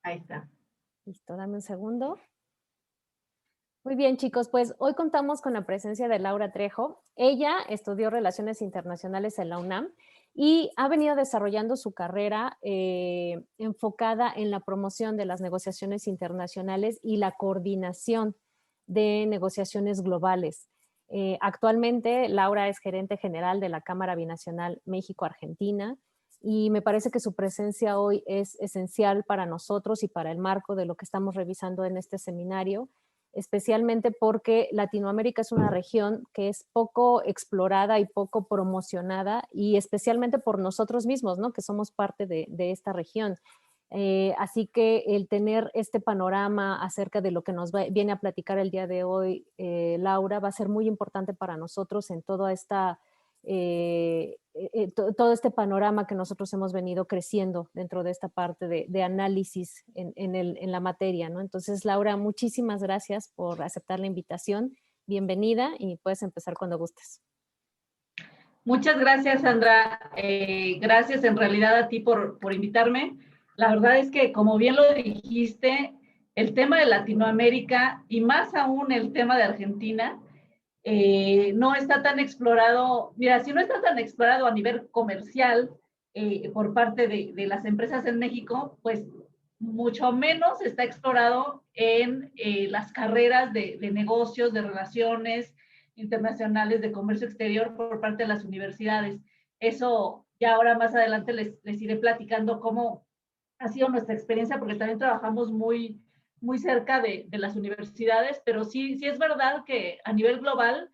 Ahí está. Listo, dame un segundo. Muy bien, chicos, pues hoy contamos con la presencia de Laura Trejo. Ella estudió Relaciones Internacionales en la UNAM y ha venido desarrollando su carrera enfocada en la promoción de las negociaciones internacionales y la coordinación de negociaciones globales. Actualmente, Laura es gerente general de la Cámara Binacional México-Argentina y me parece que su presencia hoy es esencial para nosotros y para el marco de lo que estamos revisando en este seminario, especialmente porque Latinoamérica es una región que es poco explorada y poco promocionada, y especialmente por nosotros mismos, ¿no? Que somos parte de esta región. Así que el tener este panorama acerca de lo que viene a platicar el día de hoy, Laura, va a ser muy importante para nosotros en toda esta todo este panorama que nosotros hemos venido creciendo dentro de esta parte de análisis en la materia, ¿no? Entonces, Laura, muchísimas gracias por aceptar la invitación. Bienvenida y puedes empezar cuando gustes. Muchas gracias, Sandra. Gracias en realidad a ti por invitarme. La verdad es que, como bien lo dijiste, el tema de Latinoamérica y más aún el tema de Argentina no está tan explorado. Mira, si no está tan explorado a nivel comercial por parte de las empresas en México, pues mucho menos está explorado en las carreras de negocios, de relaciones internacionales, de comercio exterior por parte de las universidades. Eso ya ahora más adelante les iré platicando cómo ha sido nuestra experiencia, porque también trabajamos muy cerca de las universidades, pero sí es verdad que a nivel global,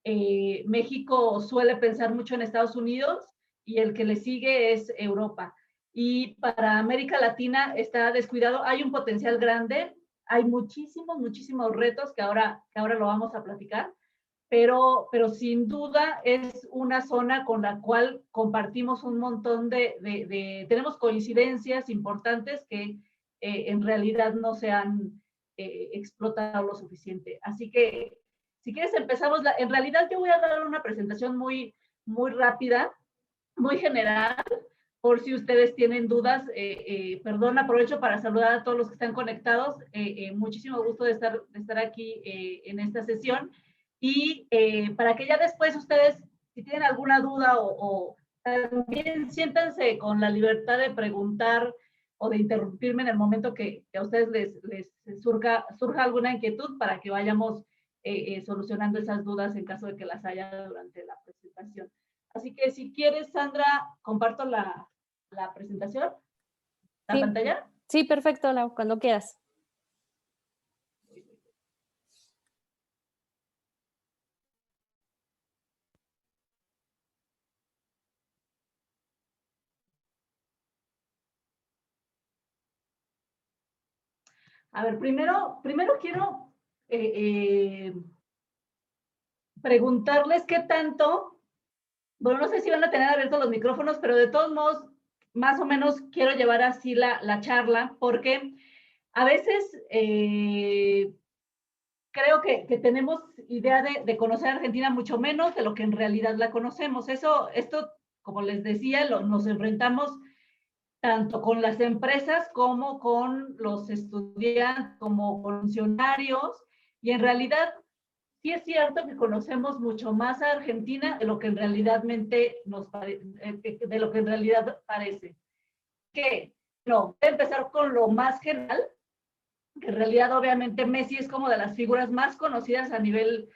México suele pensar mucho en Estados Unidos y el que le sigue es Europa. Y para América Latina está descuidado, hay un potencial grande, hay muchísimos retos que ahora lo vamos a platicar, pero sin duda es una zona con la cual compartimos un montón tenemos coincidencias importantes que en realidad no se han explotado lo suficiente. Así que, si quieres, empezamos. En realidad yo voy a dar una presentación muy rápida, muy general, por si ustedes tienen dudas. Perdón, aprovecho para saludar a todos los que están conectados. Muchísimo gusto de estar aquí en esta sesión. Y para que ya después ustedes, si tienen alguna duda o también siéntanse con la libertad de preguntar o de interrumpirme en el momento que a ustedes les surja alguna inquietud, para que vayamos solucionando esas dudas en caso de que las haya durante la presentación. Así que si quieres, Sandra, comparto la presentación, la Sí, pantalla. sí, perfecto, Lau, cuando quieras. A ver, primero quiero preguntarles qué tanto, bueno, no sé si van a tener abiertos los micrófonos, pero de todos modos, más o menos quiero llevar así la charla, porque a veces creo que tenemos idea de conocer a Argentina mucho menos de lo que en realidad la conocemos. Esto, como les decía, nos enfrentamos tanto con las empresas como con los estudiantes, como con funcionarios, y en realidad sí es cierto que conocemos mucho más a Argentina de lo que en realidad parece. Que no, voy a empezar con lo más general, que en realidad obviamente Messi es como de las figuras más conocidas a nivel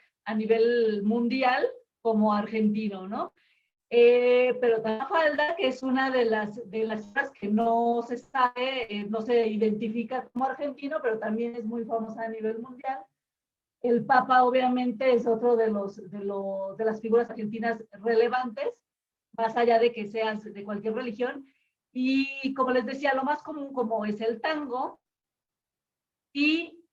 mundial como argentino, ¿no? Pero también falta que es una de las cosas que no se sabe, no se identifica como argentino, pero también es muy famosa a nivel mundial. El Papa obviamente es otro de las figuras argentinas relevantes, más allá de que sean de cualquier religión. Y como les decía, lo más común como es el tango y,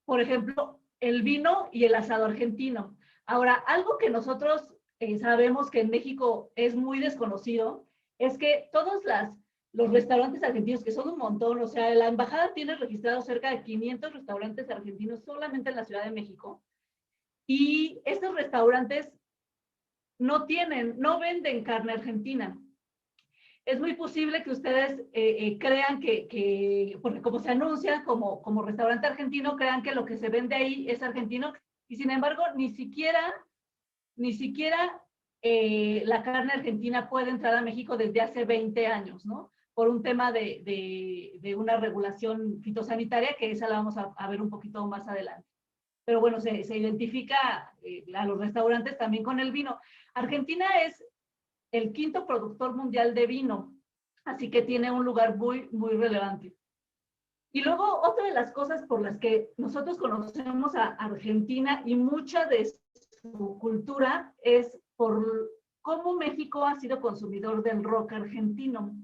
por ejemplo, el vino y el asado argentino. Ahora, algo que nosotros sabemos que en México es muy desconocido es que todos los restaurantes argentinos, que son un montón, o sea, la embajada tiene registrados cerca de 500 restaurantes argentinos solamente en la Ciudad de México, y estos restaurantes no venden carne argentina. es muy posible que ustedes crean porque como se anuncia como restaurante argentino, crean que lo que se vende ahí es argentino, y sin embargo, ni siquiera la carne argentina puede entrar a México desde hace 20 años, ¿no? Por un tema de una regulación fitosanitaria, que esa la vamos a ver un poquito más adelante. Pero bueno, se identifica a los restaurantes también con el vino. Argentina es el quinto productor mundial de vino, así que tiene un lugar muy, muy relevante. Y luego, otra de las cosas por las que nosotros conocemos a Argentina y mucha de su cultura es por cómo México ha sido consumidor del rock argentino.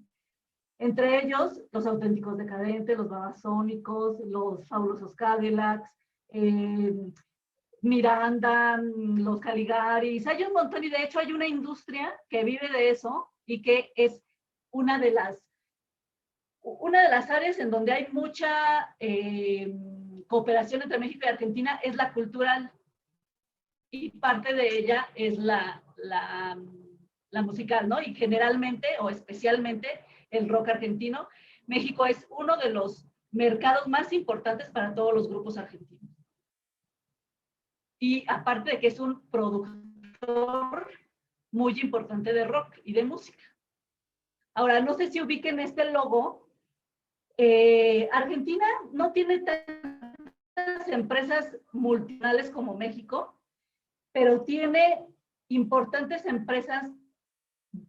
Entre ellos, los Auténticos Decadentes, los Babasónicos, los Fabulosos Cadillacs, Miranda, los Caligaris. Hay un montón, y de hecho hay una industria que vive de eso y que es una de las áreas en donde hay mucha cooperación entre México y Argentina, es la cultural, y parte de ella es la musical, ¿no? Y generalmente o especialmente el rock argentino. México es uno de los mercados más importantes para todos los grupos argentinos. Y aparte de que es un productor muy importante de rock y de música. Ahora, no sé si ubiquen este logo. Argentina no tiene tantas empresas multinacionales como México, pero tiene importantes empresas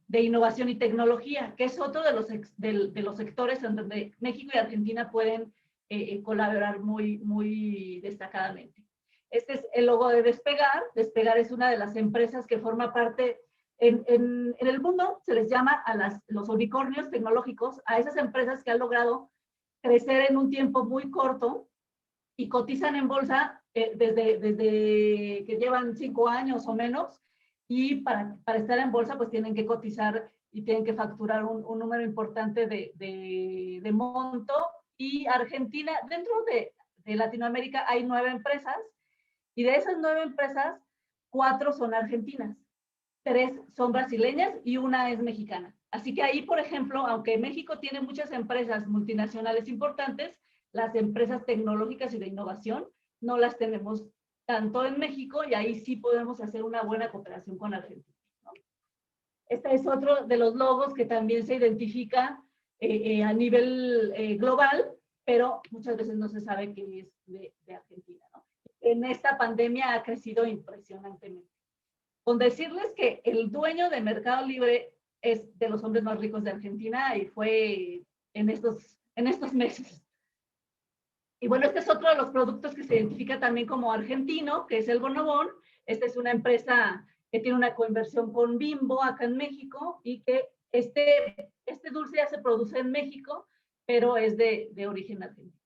de innovación y tecnología, que es otro de los sectores en donde México y Argentina pueden colaborar muy, muy destacadamente. Este es el logo de Despegar. Despegar es una de las empresas que forma parte, en el mundo se les llama a los unicornios tecnológicos, a esas empresas que han logrado crecer en un tiempo muy corto y cotizan en bolsa desde que llevan 5 años o menos, y para estar en bolsa pues tienen que cotizar y tienen que facturar un número importante de monto. Y Argentina, dentro de Latinoamérica hay 9 empresas, y de esas 9 empresas, 4 son argentinas, 3 son brasileñas y una es mexicana. Así que ahí, por ejemplo, aunque México tiene muchas empresas multinacionales importantes, las empresas tecnológicas y de innovación no las tenemos tanto en México, y ahí sí podemos hacer una buena cooperación con Argentina, ¿no? Este es otro de los logos que también se identifica a nivel global, pero muchas veces no se sabe que es de Argentina, ¿no? En esta pandemia ha crecido impresionantemente. Con decirles que el dueño de Mercado Libre es de los hombres más ricos de Argentina, y fue en estos meses. Y bueno, este es otro de los productos que se identifica también como argentino, que es el Bonobón. Esta es una empresa que tiene una coinversión con Bimbo acá en México, y que este dulce ya se produce en México, pero es de origen argentino.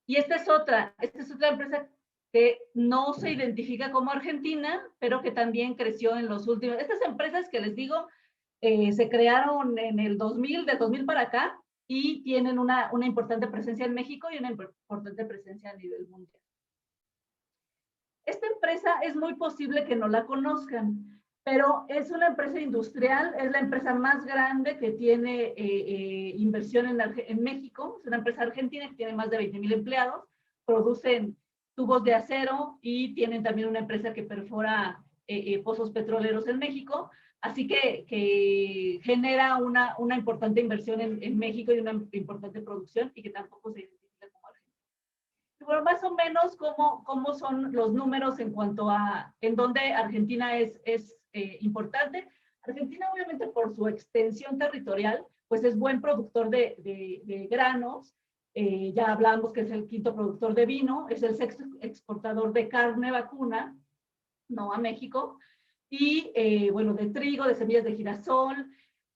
Y esta es otra empresa que no se identifica como argentina, pero que también creció en los últimos. Estas empresas que les digo, se crearon en el 2000, del 2000 para acá, y tienen una importante presencia en México y una importante presencia a nivel mundial. Esta empresa es muy posible que no la conozcan, pero es una empresa industrial, es la empresa más grande que tiene inversión en México. Es una empresa argentina que tiene más de 20,000 empleados, producen tubos de acero y tienen también una empresa que perfora pozos petroleros en México. Así que genera una importante inversión en México y una importante producción, y que tampoco se identifica como argentina. Bueno, más o menos cómo son los números en cuanto a en dónde Argentina es importante. Argentina, obviamente, por su extensión territorial, pues es buen productor de granos. Ya hablamos que es el quinto productor de vino, es el sexto exportador de carne vacuna, no a México, y bueno, de trigo, de semillas de girasol.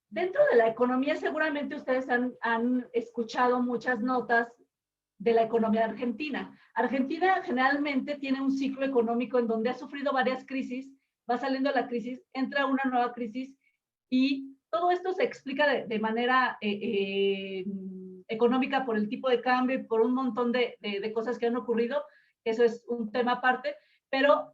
Dentro de la economía, seguramente ustedes han escuchado muchas notas de la economía argentina. Argentina generalmente tiene un ciclo económico en donde ha sufrido varias crisis, va saliendo de la crisis, entra una nueva crisis, y todo esto se explica de manera económica por el tipo de cambio y por un montón de cosas que han ocurrido. Eso es un tema aparte, pero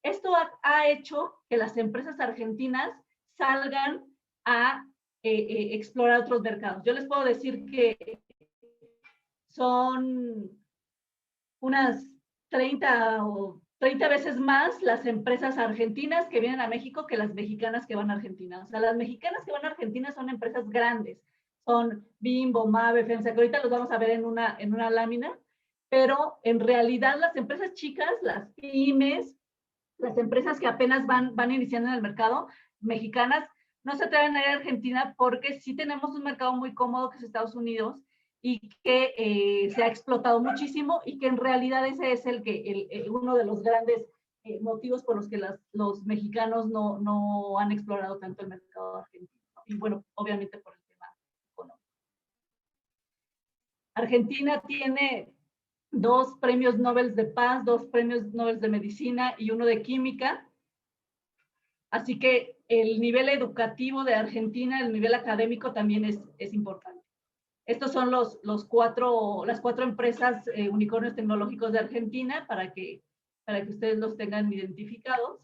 esto ha hecho que las empresas argentinas salgan a explorar otros mercados. Yo les puedo decir que son unas 30 veces más las empresas argentinas que vienen a México que las mexicanas que van a Argentina. O sea, las mexicanas que van a Argentina son empresas grandes, son Bimbo, Mave, FEMSA, que ahorita los vamos a ver en una lámina, pero en realidad las empresas chicas, las pymes, las empresas que apenas van iniciando en el mercado, mexicanas, no se atreven a ir a Argentina porque sí tenemos un mercado muy cómodo que es Estados Unidos y que se ha explotado muchísimo y que en realidad ese es uno de los grandes motivos por los que los mexicanos no han explorado tanto el mercado argentino. Y bueno, obviamente por el tema económico. Argentina tiene 2 premios Nobel de Paz, 2 premios Nobel de Medicina y 1 de Química. Así que el nivel educativo de Argentina, el nivel académico también es importante. Estos son las 4 empresas unicornios tecnológicos de Argentina para que ustedes los tengan identificados.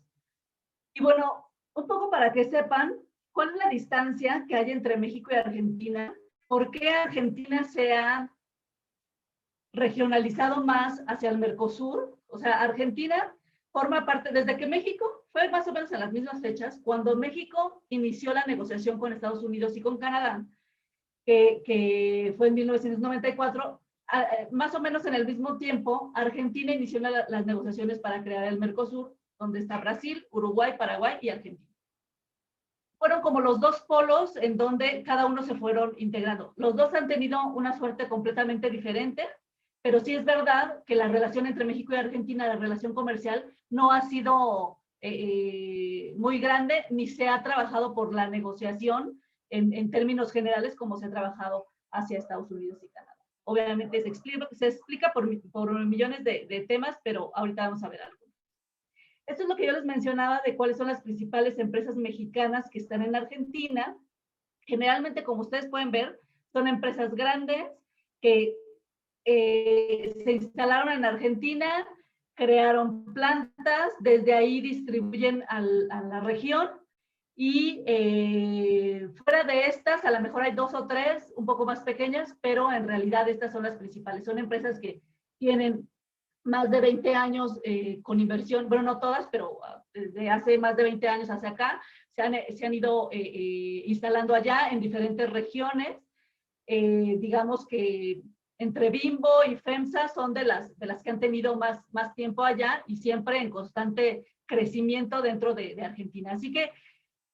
Y bueno, un poco para que sepan cuál es la distancia que hay entre México y Argentina, por qué Argentina se ha regionalizado más hacia el Mercosur. O sea, Argentina forma parte, desde que México, fue más o menos a las mismas fechas, cuando México inició la negociación con Estados Unidos y con Canadá, que fue en 1994, más o menos en el mismo tiempo, Argentina inició las negociaciones para crear el Mercosur, donde está Brasil, Uruguay, Paraguay y Argentina. Fueron como los 2 polos en donde cada uno se fueron integrando. Los 2 han tenido una suerte completamente diferente, pero sí es verdad que la relación entre México y Argentina, la relación comercial, no ha sido muy grande, ni se ha trabajado por la negociación en términos generales como se ha trabajado hacia Estados Unidos y Canadá. Obviamente se explica por millones de temas, pero ahorita vamos a ver algo. Esto es lo que yo les mencionaba de cuáles son las principales empresas mexicanas que están en Argentina. Generalmente, como ustedes pueden ver, son empresas grandes que se instalaron en Argentina, crearon plantas, desde ahí distribuyen a la región y fuera de estas, a lo mejor hay 2 o 3 un poco más pequeñas, pero en realidad estas son las principales. Son empresas que tienen más de 20 años con inversión, bueno, no todas, pero desde hace más de 20 años hacia acá, se han ido instalando allá en diferentes regiones. Digamos que entre Bimbo y FEMSA son de las que han tenido más tiempo allá y siempre en constante crecimiento dentro de Argentina. Así que,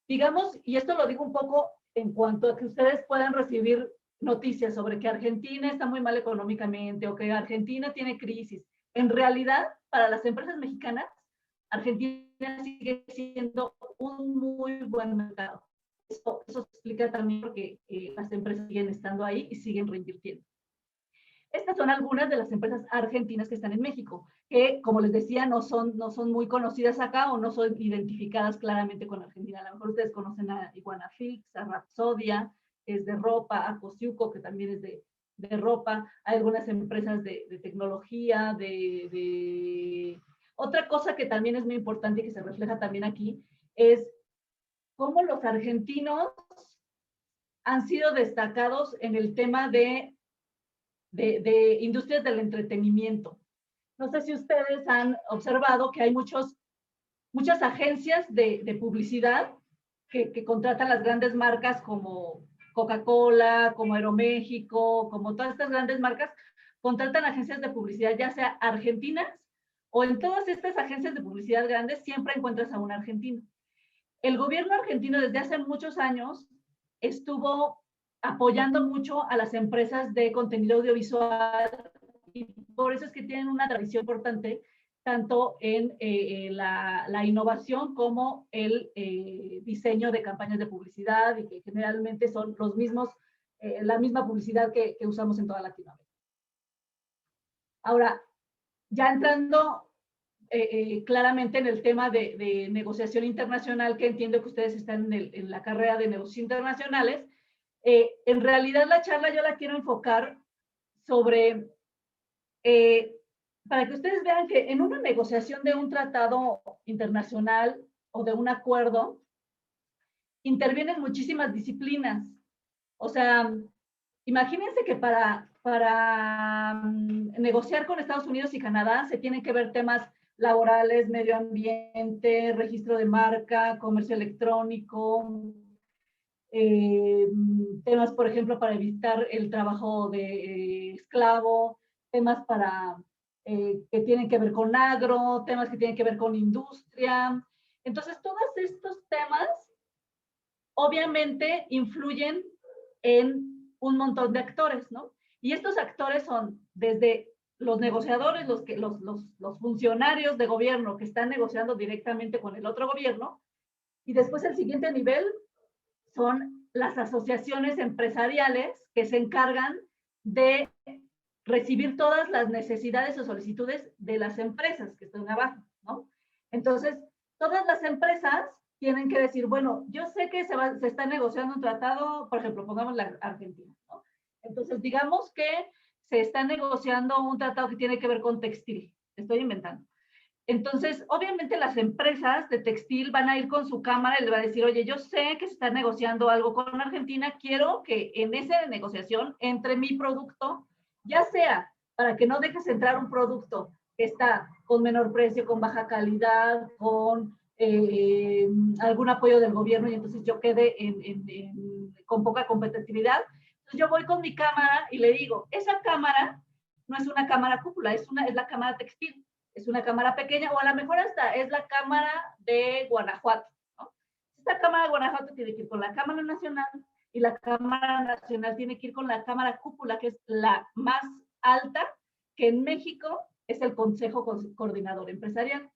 digamos, y esto lo digo un poco en cuanto a que ustedes puedan recibir noticias sobre que Argentina está muy mal económicamente o que Argentina tiene crisis. En realidad, para las empresas mexicanas, Argentina sigue siendo un muy buen mercado. Eso se explica también porque las empresas siguen estando ahí y siguen reinvirtiendo. Estas son algunas de las empresas argentinas que están en México, que, como les decía, no son muy conocidas acá o no son identificadas claramente con Argentina. A lo mejor ustedes conocen a Iguanafix, a Rapsodia, que es de ropa, a Cosiuco, que también es de ropa. Hay algunas empresas de tecnología, Otra cosa que también es muy importante y que se refleja también aquí es cómo los argentinos han sido destacados en el tema de industrias del entretenimiento. No sé si ustedes han observado que hay muchas agencias de publicidad que contratan las grandes marcas como Coca-Cola, como Aeroméxico, como todas estas grandes marcas, contratan agencias de publicidad, ya sea argentinas o en todas estas agencias de publicidad grandes siempre encuentras a un argentino. El gobierno argentino desde hace muchos años estuvo apoyando mucho a las empresas de contenido audiovisual y por eso es que tienen una tradición importante tanto en la innovación como el diseño de campañas de publicidad y que generalmente son los mismos, la misma publicidad que usamos en toda Latinoamérica. Ahora, ya entrando claramente en el tema de negociación internacional, que entiendo que ustedes están en la carrera de negocios internacionales, en realidad la charla yo la quiero enfocar sobre, para que ustedes vean que en una negociación de un tratado internacional o de un acuerdo, intervienen muchísimas disciplinas. O sea, imagínense que para negociar con Estados Unidos y Canadá se tienen que ver temas laborales, medio ambiente, registro de marca, comercio electrónico, temas, por ejemplo, para evitar el trabajo de esclavo, temas que tienen que ver con agro, temas que tienen que ver con industria. Entonces, todos estos temas obviamente influyen en un montón de actores, ¿no? Y estos actores son desde los negociadores, los funcionarios de gobierno que están negociando directamente con el otro gobierno, y después el siguiente nivel son las asociaciones empresariales que se encargan de recibir todas las necesidades o solicitudes de las empresas que están abajo, ¿no? Entonces, todas las empresas tienen que decir, bueno, yo sé que se está negociando un tratado, por ejemplo, pongamos la Argentina, ¿no? Entonces, digamos que se está negociando un tratado que tiene que ver con textil, estoy inventando. Entonces, obviamente las empresas de textil van a ir con su cámara y le van a decir, oye, yo sé que se está negociando algo con Argentina, quiero que en esa negociación entre mi producto, ya sea para que no dejes entrar un producto que está con menor precio, con baja calidad, con algún apoyo del gobierno y entonces yo quede con poca competitividad. Entonces yo voy con mi cámara y le digo, esa cámara no es una cámara cúpula, es la cámara textil. Es una cámara pequeña, o a lo mejor hasta es la Cámara de Guanajuato, ¿no? Esta Cámara de Guanajuato tiene que ir con la Cámara Nacional, y la Cámara Nacional tiene que ir con la Cámara Cúpula, que es la más alta, que en México es el Consejo Coordinador Empresarial.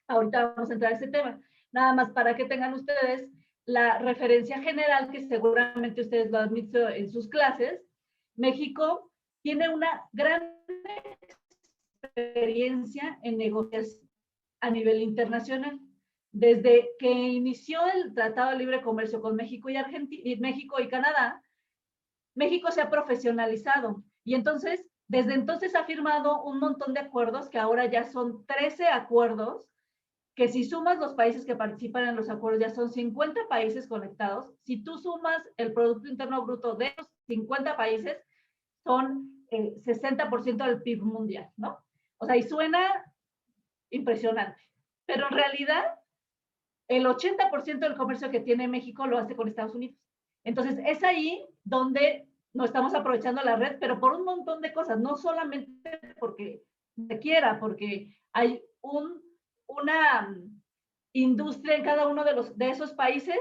Ahorita vamos a entrar a ese tema. Nada más para que tengan ustedes la referencia general, que seguramente ustedes lo han visto en sus clases. México tiene una gran experiencia en negociación a nivel internacional. Desde que inició el Tratado de Libre Comercio con México y México y Canadá, México se ha profesionalizado y entonces, desde entonces ha firmado un montón de acuerdos, que ahora ya son 13 acuerdos, que si sumas los países que participan en los acuerdos, ya son 50 países conectados. Si tú sumas el Producto Interno Bruto de los 50 países, son 60% del PIB mundial, ¿no? O sea, y suena impresionante, pero en realidad el 80% del comercio que tiene México lo hace con Estados Unidos. Entonces, es ahí donde no estamos aprovechando la red, pero por un montón de cosas, no solamente porque se quiera, porque hay una industria en cada uno de esos países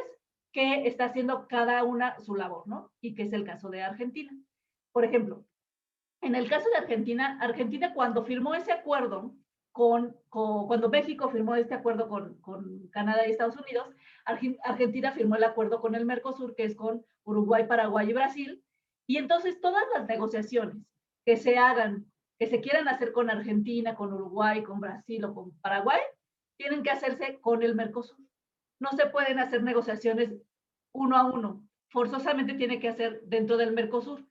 que está haciendo cada una su labor, ¿no? Y que es el caso de Argentina. Por ejemplo, en el caso de Argentina, Argentina cuando firmó ese acuerdo, cuando México firmó este acuerdo con Canadá y Estados Unidos, Argentina firmó el acuerdo con el Mercosur, que es con Uruguay, Paraguay y Brasil, y entonces todas las negociaciones que se hagan, que se quieran hacer con Argentina, con Uruguay, con Brasil o con Paraguay, tienen que hacerse con el Mercosur. No se pueden hacer negociaciones uno a uno, forzosamente tiene que hacer dentro del Mercosur.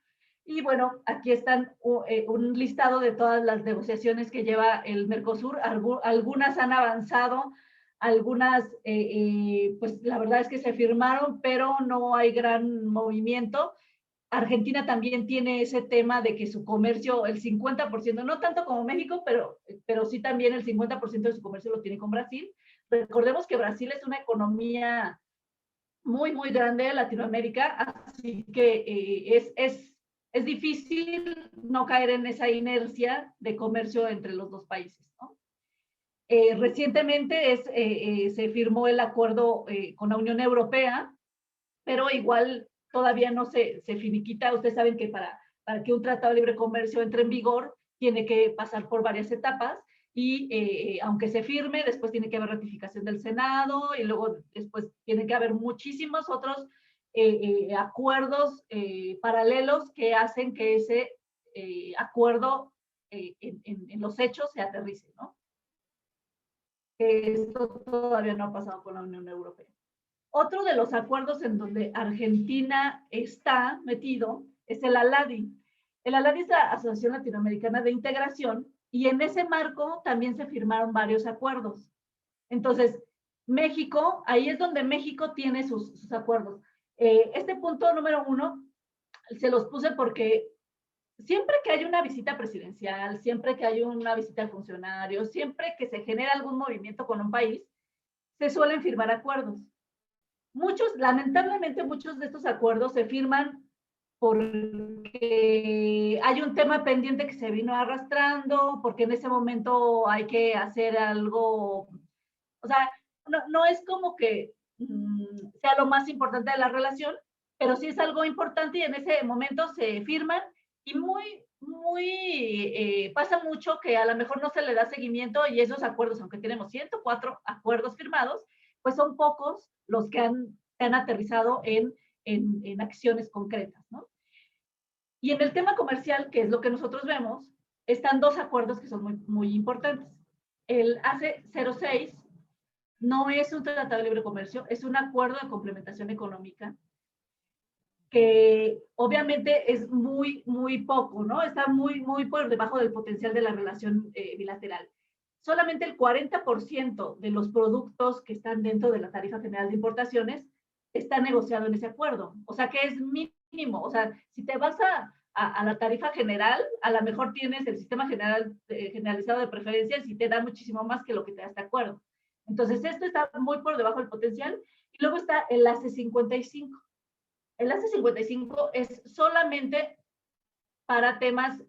Y bueno, aquí están un listado de todas las negociaciones que lleva el Mercosur. Algunas han avanzado, algunas, pues la verdad es que se firmaron, pero no hay gran movimiento. Argentina también tiene ese tema de que su comercio, el 50%, no tanto como México, pero sí también el 50% de su comercio lo tiene con Brasil. Recordemos que Brasil es una economía muy, muy grande de Latinoamérica, así que es difícil no caer en esa inercia de comercio entre los dos países, ¿no? Recientemente se firmó el acuerdo con la Unión Europea, pero igual todavía no se finiquita. Ustedes saben que para que un tratado de libre comercio entre en vigor, tiene que pasar por varias etapas, y aunque se firme, después tiene que haber ratificación del Senado, y luego después tiene que haber muchísimos otros acuerdos paralelos que hacen que ese acuerdo en los hechos se aterrice, ¿no? Esto todavía no ha pasado con la Unión Europea. Otro de los acuerdos en donde Argentina está metido es el ALADI. El ALADI es la Asociación Latinoamericana de Integración, y en ese marco también se firmaron varios acuerdos. Entonces, México, ahí es donde México tiene sus acuerdos. Este punto número 1 se los puse porque siempre que hay una visita presidencial, siempre que hay una visita al funcionario, siempre que se genera algún movimiento con un país, se suelen firmar acuerdos. Lamentablemente muchos de estos acuerdos se firman porque hay un tema pendiente que se vino arrastrando, porque en ese momento hay que hacer algo, o sea, no es como que sea lo más importante de la relación, pero sí es algo importante y en ese momento se firman y pasa mucho que a lo mejor no se le da seguimiento y esos acuerdos, aunque tenemos 104 acuerdos firmados, pues son pocos los que han aterrizado en acciones concretas, ¿no? Y en el tema comercial, que es lo que nosotros vemos, están dos acuerdos que son muy importantes. El AC06 no es un tratado de libre comercio, es un acuerdo de complementación económica que obviamente es muy poco, ¿no? Está muy por debajo del potencial de la relación bilateral. Solamente el 40% de los productos que están dentro de la tarifa general de importaciones está negociado en ese acuerdo. O sea que es mínimo. O sea, si te vas a la tarifa general, a lo mejor tienes el sistema generalizado de preferencias y te da muchísimo más que lo que te da este acuerdo. Entonces, esto está muy por debajo del potencial. Y luego está el AC55. El AC55 es solamente para temas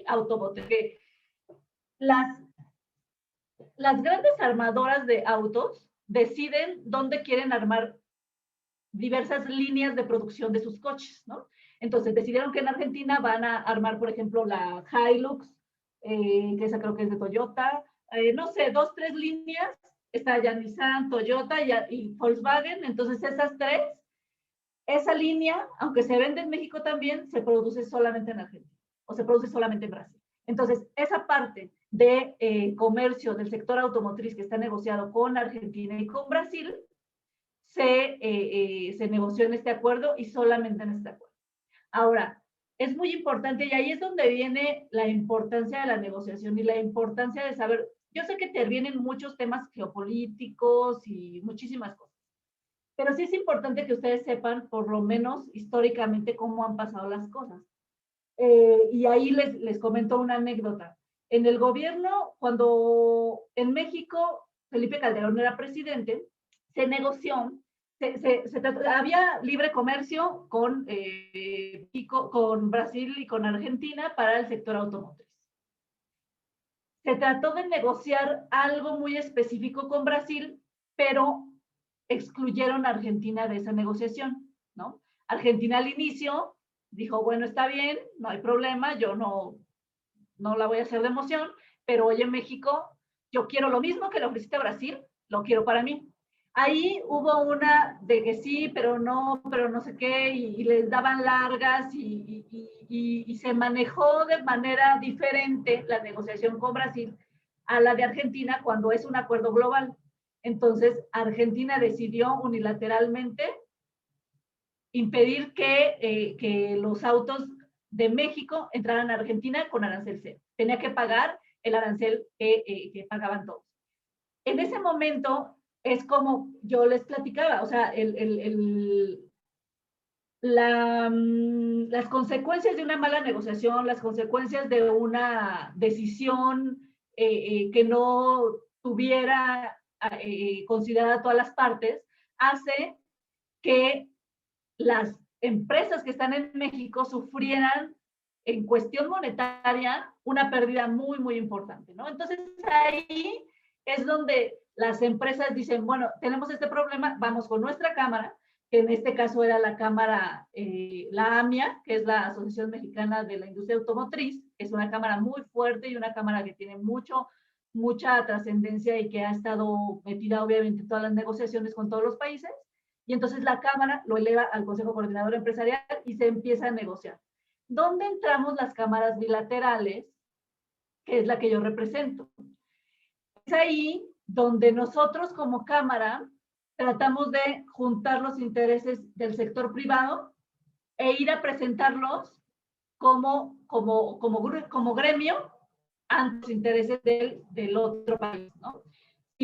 automotrices. Las grandes armadoras de autos deciden dónde quieren armar diversas líneas de producción de sus coches, ¿no? Entonces decidieron que en Argentina van a armar, por ejemplo, la Hilux, que esa creo que es de Toyota, no sé, 2, 3 líneas, está ya Nissan, Toyota y Volkswagen, entonces esas tres, esa línea, aunque se vende en México también, se produce solamente en Argentina, o se produce solamente en Brasil. Entonces, esa parte de comercio del sector automotriz que está negociado con Argentina y con Brasil, se negoció en este acuerdo y solamente en este acuerdo. Ahora, es muy importante y ahí es donde viene la importancia de la negociación y la importancia de saber, yo sé que te vienen muchos temas geopolíticos y muchísimas cosas, pero sí es importante que ustedes sepan, por lo menos históricamente, cómo han pasado las cosas. Y ahí les comento una anécdota. En el gobierno, cuando en México Felipe Calderón era presidente, se negoció, había libre comercio con Brasil y con Argentina para el sector automotriz. Se trató de negociar algo muy específico con Brasil, pero excluyeron a Argentina de esa negociación, ¿no? Argentina al inicio dijo, bueno, está bien, no hay problema, yo no la voy a hacer de emoción, pero oye, México, yo quiero lo mismo que le ofreciste a Brasil, lo quiero para mí. Ahí hubo una de que sí, pero no sé qué, y les daban largas y se manejó de manera diferente la negociación con Brasil a la de Argentina cuando es un acuerdo global. Entonces, Argentina decidió unilateralmente impedir que los autos de México entraran a Argentina con arancel cero. Tenía que pagar el arancel que pagaban todos. En ese momento es como yo les platicaba, o sea, las consecuencias de una mala negociación, las consecuencias de una decisión que no tuviera considerada todas las partes, hace que las empresas que están en México sufrieran en cuestión monetaria una pérdida muy importante, ¿no? Entonces ahí es donde las empresas dicen, bueno, tenemos este problema, vamos con nuestra cámara, que en este caso era la cámara, la AMIA, que es la Asociación Mexicana de la Industria Automotriz, que es una cámara muy fuerte y una cámara que tiene mucha trascendencia y que ha estado metida obviamente en todas las negociaciones con todos los países. Y entonces la Cámara lo eleva al Consejo Coordinador Empresarial y se empieza a negociar. ¿Dónde entramos las cámaras bilaterales? Que es la que yo represento. Es ahí donde nosotros como Cámara tratamos de juntar los intereses del sector privado e ir a presentarlos como gremio ante los intereses del otro país, ¿no?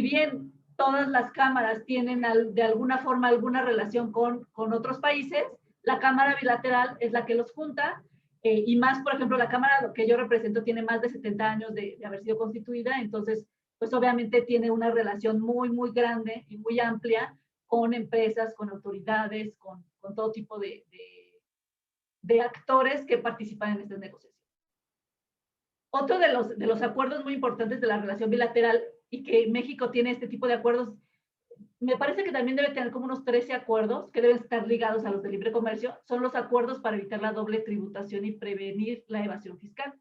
bien todas las cámaras tienen de alguna forma alguna relación con otros países, la cámara bilateral es la que los junta, y más, por ejemplo, la cámara que yo represento tiene más de 70 años de haber sido constituida, entonces, pues obviamente tiene una relación muy, muy grande y muy amplia con empresas, con autoridades, con todo tipo de actores que participan en estas negociaciones. Otro de los acuerdos muy importantes de la relación bilateral, y que México tiene este tipo de acuerdos, me parece que también debe tener como unos 13 acuerdos que deben estar ligados a los de libre comercio, son los acuerdos para evitar la doble tributación y prevenir la evasión fiscal.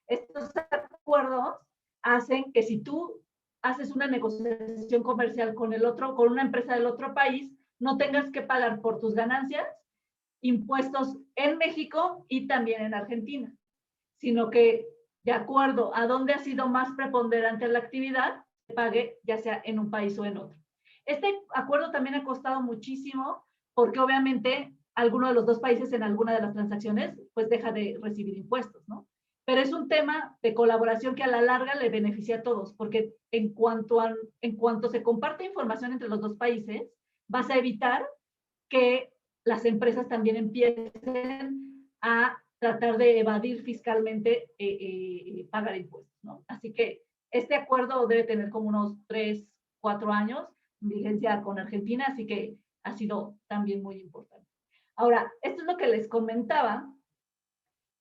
Estos acuerdos hacen que si tú haces una negociación comercial con una empresa del otro país, no tengas que pagar por tus ganancias impuestos en México y también en Argentina, sino que de acuerdo a dónde ha sido más preponderante la actividad, se pague ya sea en un país o en otro. Este acuerdo también ha costado muchísimo porque obviamente alguno de los dos países en alguna de las transacciones pues deja de recibir impuestos, ¿no? Pero es un tema de colaboración que a la larga le beneficia a todos, porque en cuanto se comparte información entre los dos países, vas a evitar que las empresas también empiecen a tratar de evadir fiscalmente pagar impuestos, ¿no? Así que este acuerdo debe tener como unos 3, 4 años vigencia con Argentina, así que ha sido también muy importante. Ahora, esto es lo que les comentaba,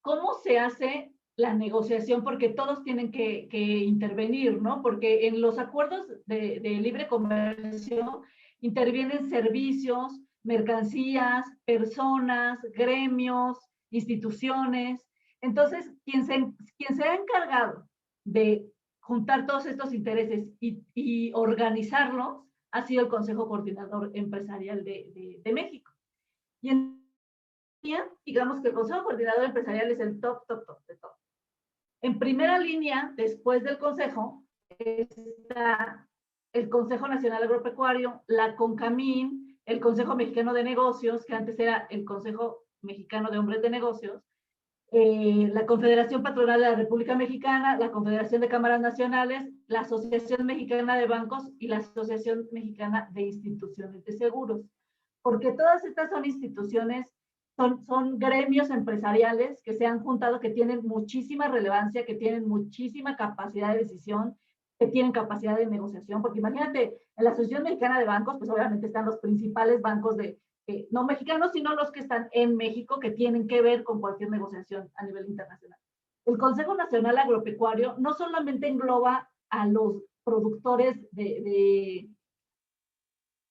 cómo se hace la negociación, porque todos tienen que intervenir, ¿no? Porque en los acuerdos de libre comercio intervienen servicios, mercancías, personas, gremios, instituciones. Entonces, quien se ha encargado de juntar todos estos intereses y organizarlos ha sido el Consejo Coordinador Empresarial de México. Y digamos que el Consejo Coordinador Empresarial es el top de todo. En primera línea, después del Consejo, está el Consejo Nacional Agropecuario, la CONCAMIN, el Consejo Mexicano de Negocios, que antes era el Consejo Mexicano de Hombres de Negocios, la Confederación Patronal de la República Mexicana, la Confederación de Cámaras Nacionales, la Asociación Mexicana de Bancos y la Asociación Mexicana de Instituciones de Seguros. Porque todas estas son instituciones, son gremios empresariales que se han juntado, que tienen muchísima relevancia, que tienen muchísima capacidad de decisión, que tienen capacidad de negociación, porque imagínate, en la Asociación Mexicana de Bancos, pues obviamente están los principales bancos no mexicanos, sino los que están en México, que tienen que ver con cualquier negociación a nivel internacional. El Consejo Nacional Agropecuario no solamente engloba a los productores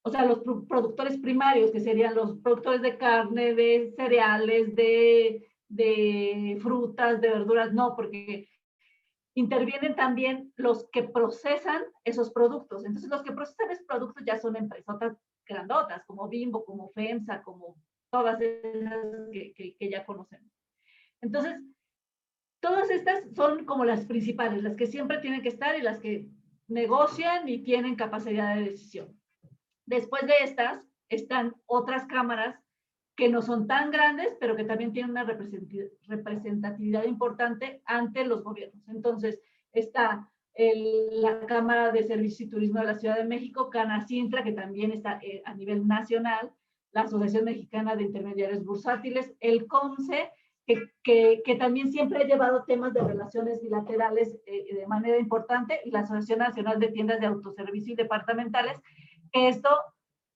o sea, los productores primarios, que serían los productores de carne, de cereales, de frutas, de verduras, no, porque intervienen también los que procesan esos productos. Entonces, los que procesan esos productos ya son empresotas grandotas, como Bimbo, como FEMSA, como todas esas que ya conocemos. Entonces, todas estas son como las principales, las que siempre tienen que estar y las que negocian y tienen capacidad de decisión. Después de estas están otras cámaras que no son tan grandes, pero que también tienen una representatividad importante ante los gobiernos. Entonces, está la Cámara de Servicios y Turismo de la Ciudad de México, Canacintra, que también está a nivel nacional, la Asociación Mexicana de Intermediarios Bursátiles, el CONCE, que también siempre ha llevado temas de relaciones bilaterales de manera importante, y la Asociación Nacional de Tiendas de Autoservicio y Departamentales, que esto,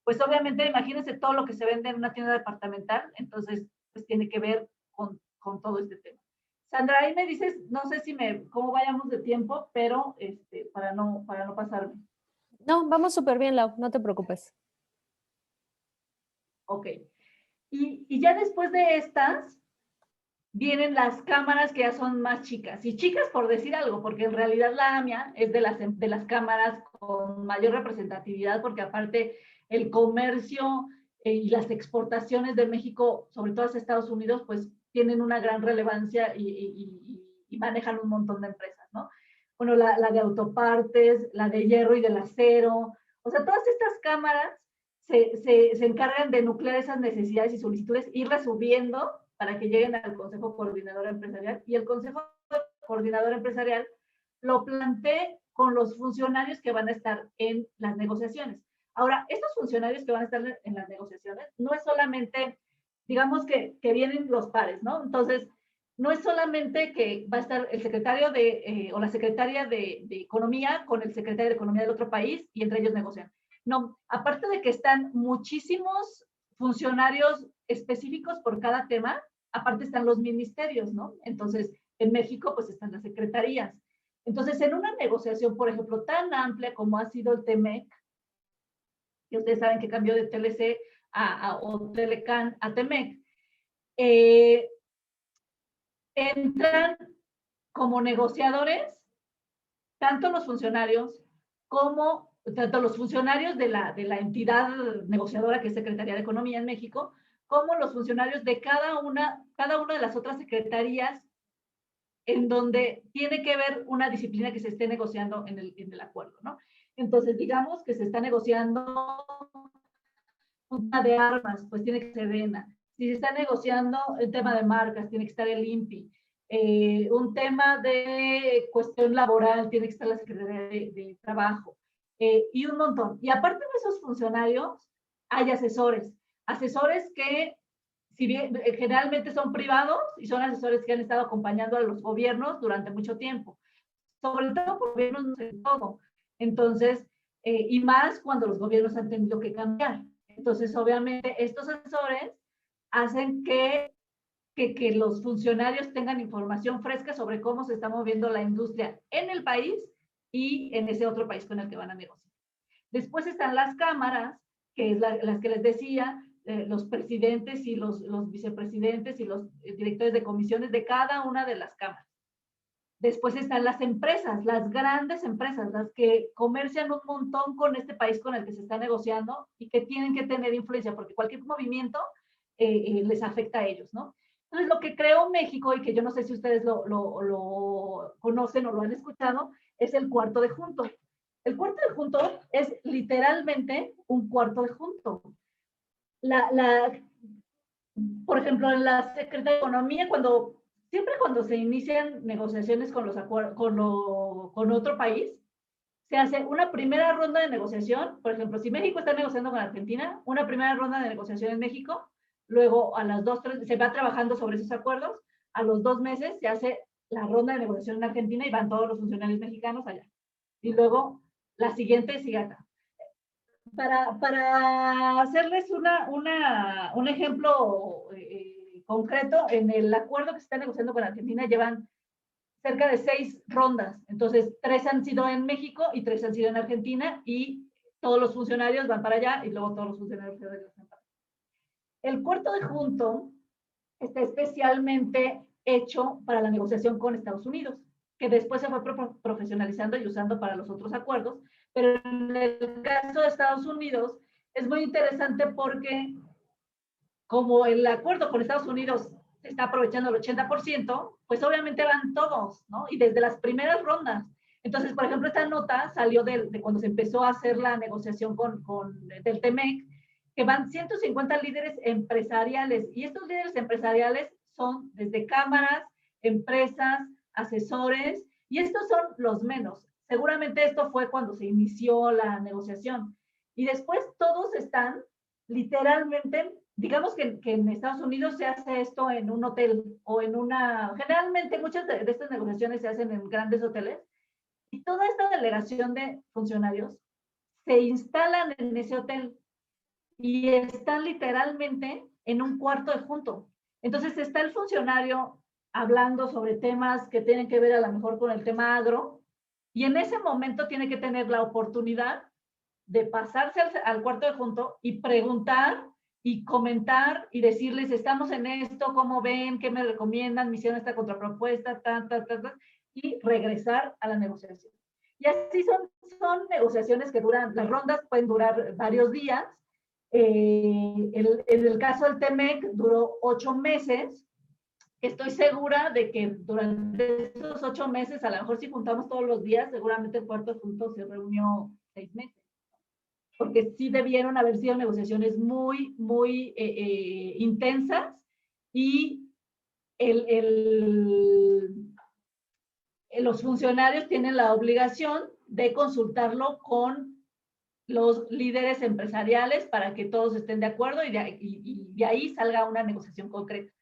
pues obviamente, imagínense todo lo que se vende en una tienda departamental, entonces, pues tiene que ver con todo este tema. Sandra, ahí me dices, no sé cómo vayamos de tiempo, pero para no pasarme. No, vamos súper bien, Lau, no te preocupes. Ok. Y ya después de estas, vienen las cámaras que ya son más chicas. Y chicas por decir algo, porque en realidad la AMIA es de las cámaras con mayor representatividad, porque aparte el comercio y las exportaciones de México, sobre todo a Estados Unidos, pues tienen una gran relevancia y manejan un montón de empresas, ¿no? Bueno, la de autopartes, la de hierro y del acero, o sea, todas estas cámaras se encargan de nuclear esas necesidades y solicitudes, irlas subiendo para que lleguen al Consejo Coordinador Empresarial. Y el Consejo Coordinador Empresarial lo planteé con los funcionarios que van a estar en las negociaciones. Ahora, estos funcionarios que van a estar en las negociaciones no es solamente, digamos que vienen los pares, ¿no? Entonces, no es solamente que va a estar el secretario o la secretaria de Economía con el secretario de Economía del otro país y entre ellos negocian. No, aparte de que están muchísimos funcionarios específicos por cada tema, aparte están los ministerios, ¿no? Entonces, en México, pues están las secretarías. Entonces, en una negociación, por ejemplo, tan amplia como ha sido el TEMEC, que ustedes saben que cambió de TLC o Telecan a TEMEC, entran como negociadores tanto los funcionarios como tanto los funcionarios de la entidad negociadora que es Secretaría de Economía en México, como los funcionarios de cada una de las otras secretarías en donde tiene que ver una disciplina que se esté negociando en el acuerdo, ¿no? Entonces, digamos que se está negociando un tema de armas, pues tiene que ser Sedena. Si se está negociando el tema de marcas, tiene que estar el INPI. Un tema de cuestión laboral, tiene que estar la Secretaría de Trabajo. Y un montón. Y aparte de esos funcionarios, hay asesores. Asesores que, si bien generalmente son privados y son asesores que han estado acompañando a los gobiernos durante mucho tiempo. Sobre todo por gobiernos, no sé todo. Entonces, y más cuando los gobiernos han tenido que cambiar. Entonces, obviamente, estos asesores hacen que los funcionarios tengan información fresca sobre cómo se está moviendo la industria en el país y en ese otro país con el que van a negociar. Después están las cámaras, que es las que les decía, los presidentes y los vicepresidentes y los directores de comisiones de cada una de las cámaras. Después están las empresas, las grandes empresas, las que comercian un montón con este país con el que se está negociando y que tienen que tener influencia, porque cualquier movimiento les afecta a ellos, ¿no? Entonces, lo que creó México, y que yo no sé si ustedes lo conocen o lo han escuchado, es el cuarto de junto. El cuarto de junto es literalmente un cuarto de junto. Por ejemplo, en la Secretaría de Economía, siempre cuando se inician negociaciones con otro país, se hace una primera ronda de negociación. Por ejemplo, si México está negociando con Argentina, una primera ronda de negociación en México, luego a las 2, 3, se va trabajando sobre esos acuerdos, a los 2 meses se hace la ronda de negociación en Argentina y van todos los funcionarios mexicanos allá. Y luego la siguiente sigue acá. Para hacerles un ejemplo concreto, en el acuerdo que se está negociando con Argentina llevan cerca de 6 rondas. Entonces, 3 han sido en México y 3 han sido en Argentina y todos los funcionarios van para allá y luego todos los funcionarios van para allá. El cuarto de junto está especialmente hecho para la negociación con Estados Unidos, que después se fue profesionalizando y usando para los otros acuerdos, pero en el caso de Estados Unidos es muy interesante porque como el acuerdo con Estados Unidos se está aprovechando el 80%, pues obviamente van todos, ¿no? Y desde las primeras rondas. Entonces, por ejemplo, esta nota salió de cuando se empezó a hacer la negociación del TEMEC, que van 150 líderes empresariales, y estos líderes empresariales son desde cámaras, empresas, asesores, y estos son los menos. Seguramente esto fue cuando se inició la negociación. Y después todos están literalmente, digamos que en Estados Unidos se hace esto en un hotel o generalmente muchas de estas negociaciones se hacen en grandes hoteles, y toda esta delegación de funcionarios se instalan en ese hotel y están literalmente en un cuarto de junto. Entonces está el funcionario hablando sobre temas que tienen que ver a lo mejor con el tema agro, y en ese momento tiene que tener la oportunidad de pasarse al cuarto de junto y preguntar y comentar y decirles, estamos en esto, ¿cómo ven? ¿Qué me recomiendan? Me hicieron esta contrapropuesta, y regresar a la negociación. Y así son negociaciones que las rondas pueden durar varios días. En el caso del TEMEC duró 8 meses. Estoy segura de que durante esos 8 meses, a lo mejor si juntamos todos los días, seguramente el cuarto junto se reunió 6 meses. Porque sí debieron haber sido negociaciones muy, muy intensas, y los funcionarios tienen la obligación de consultarlo con los líderes empresariales para que todos estén de acuerdo y de ahí salga una negociación concreta.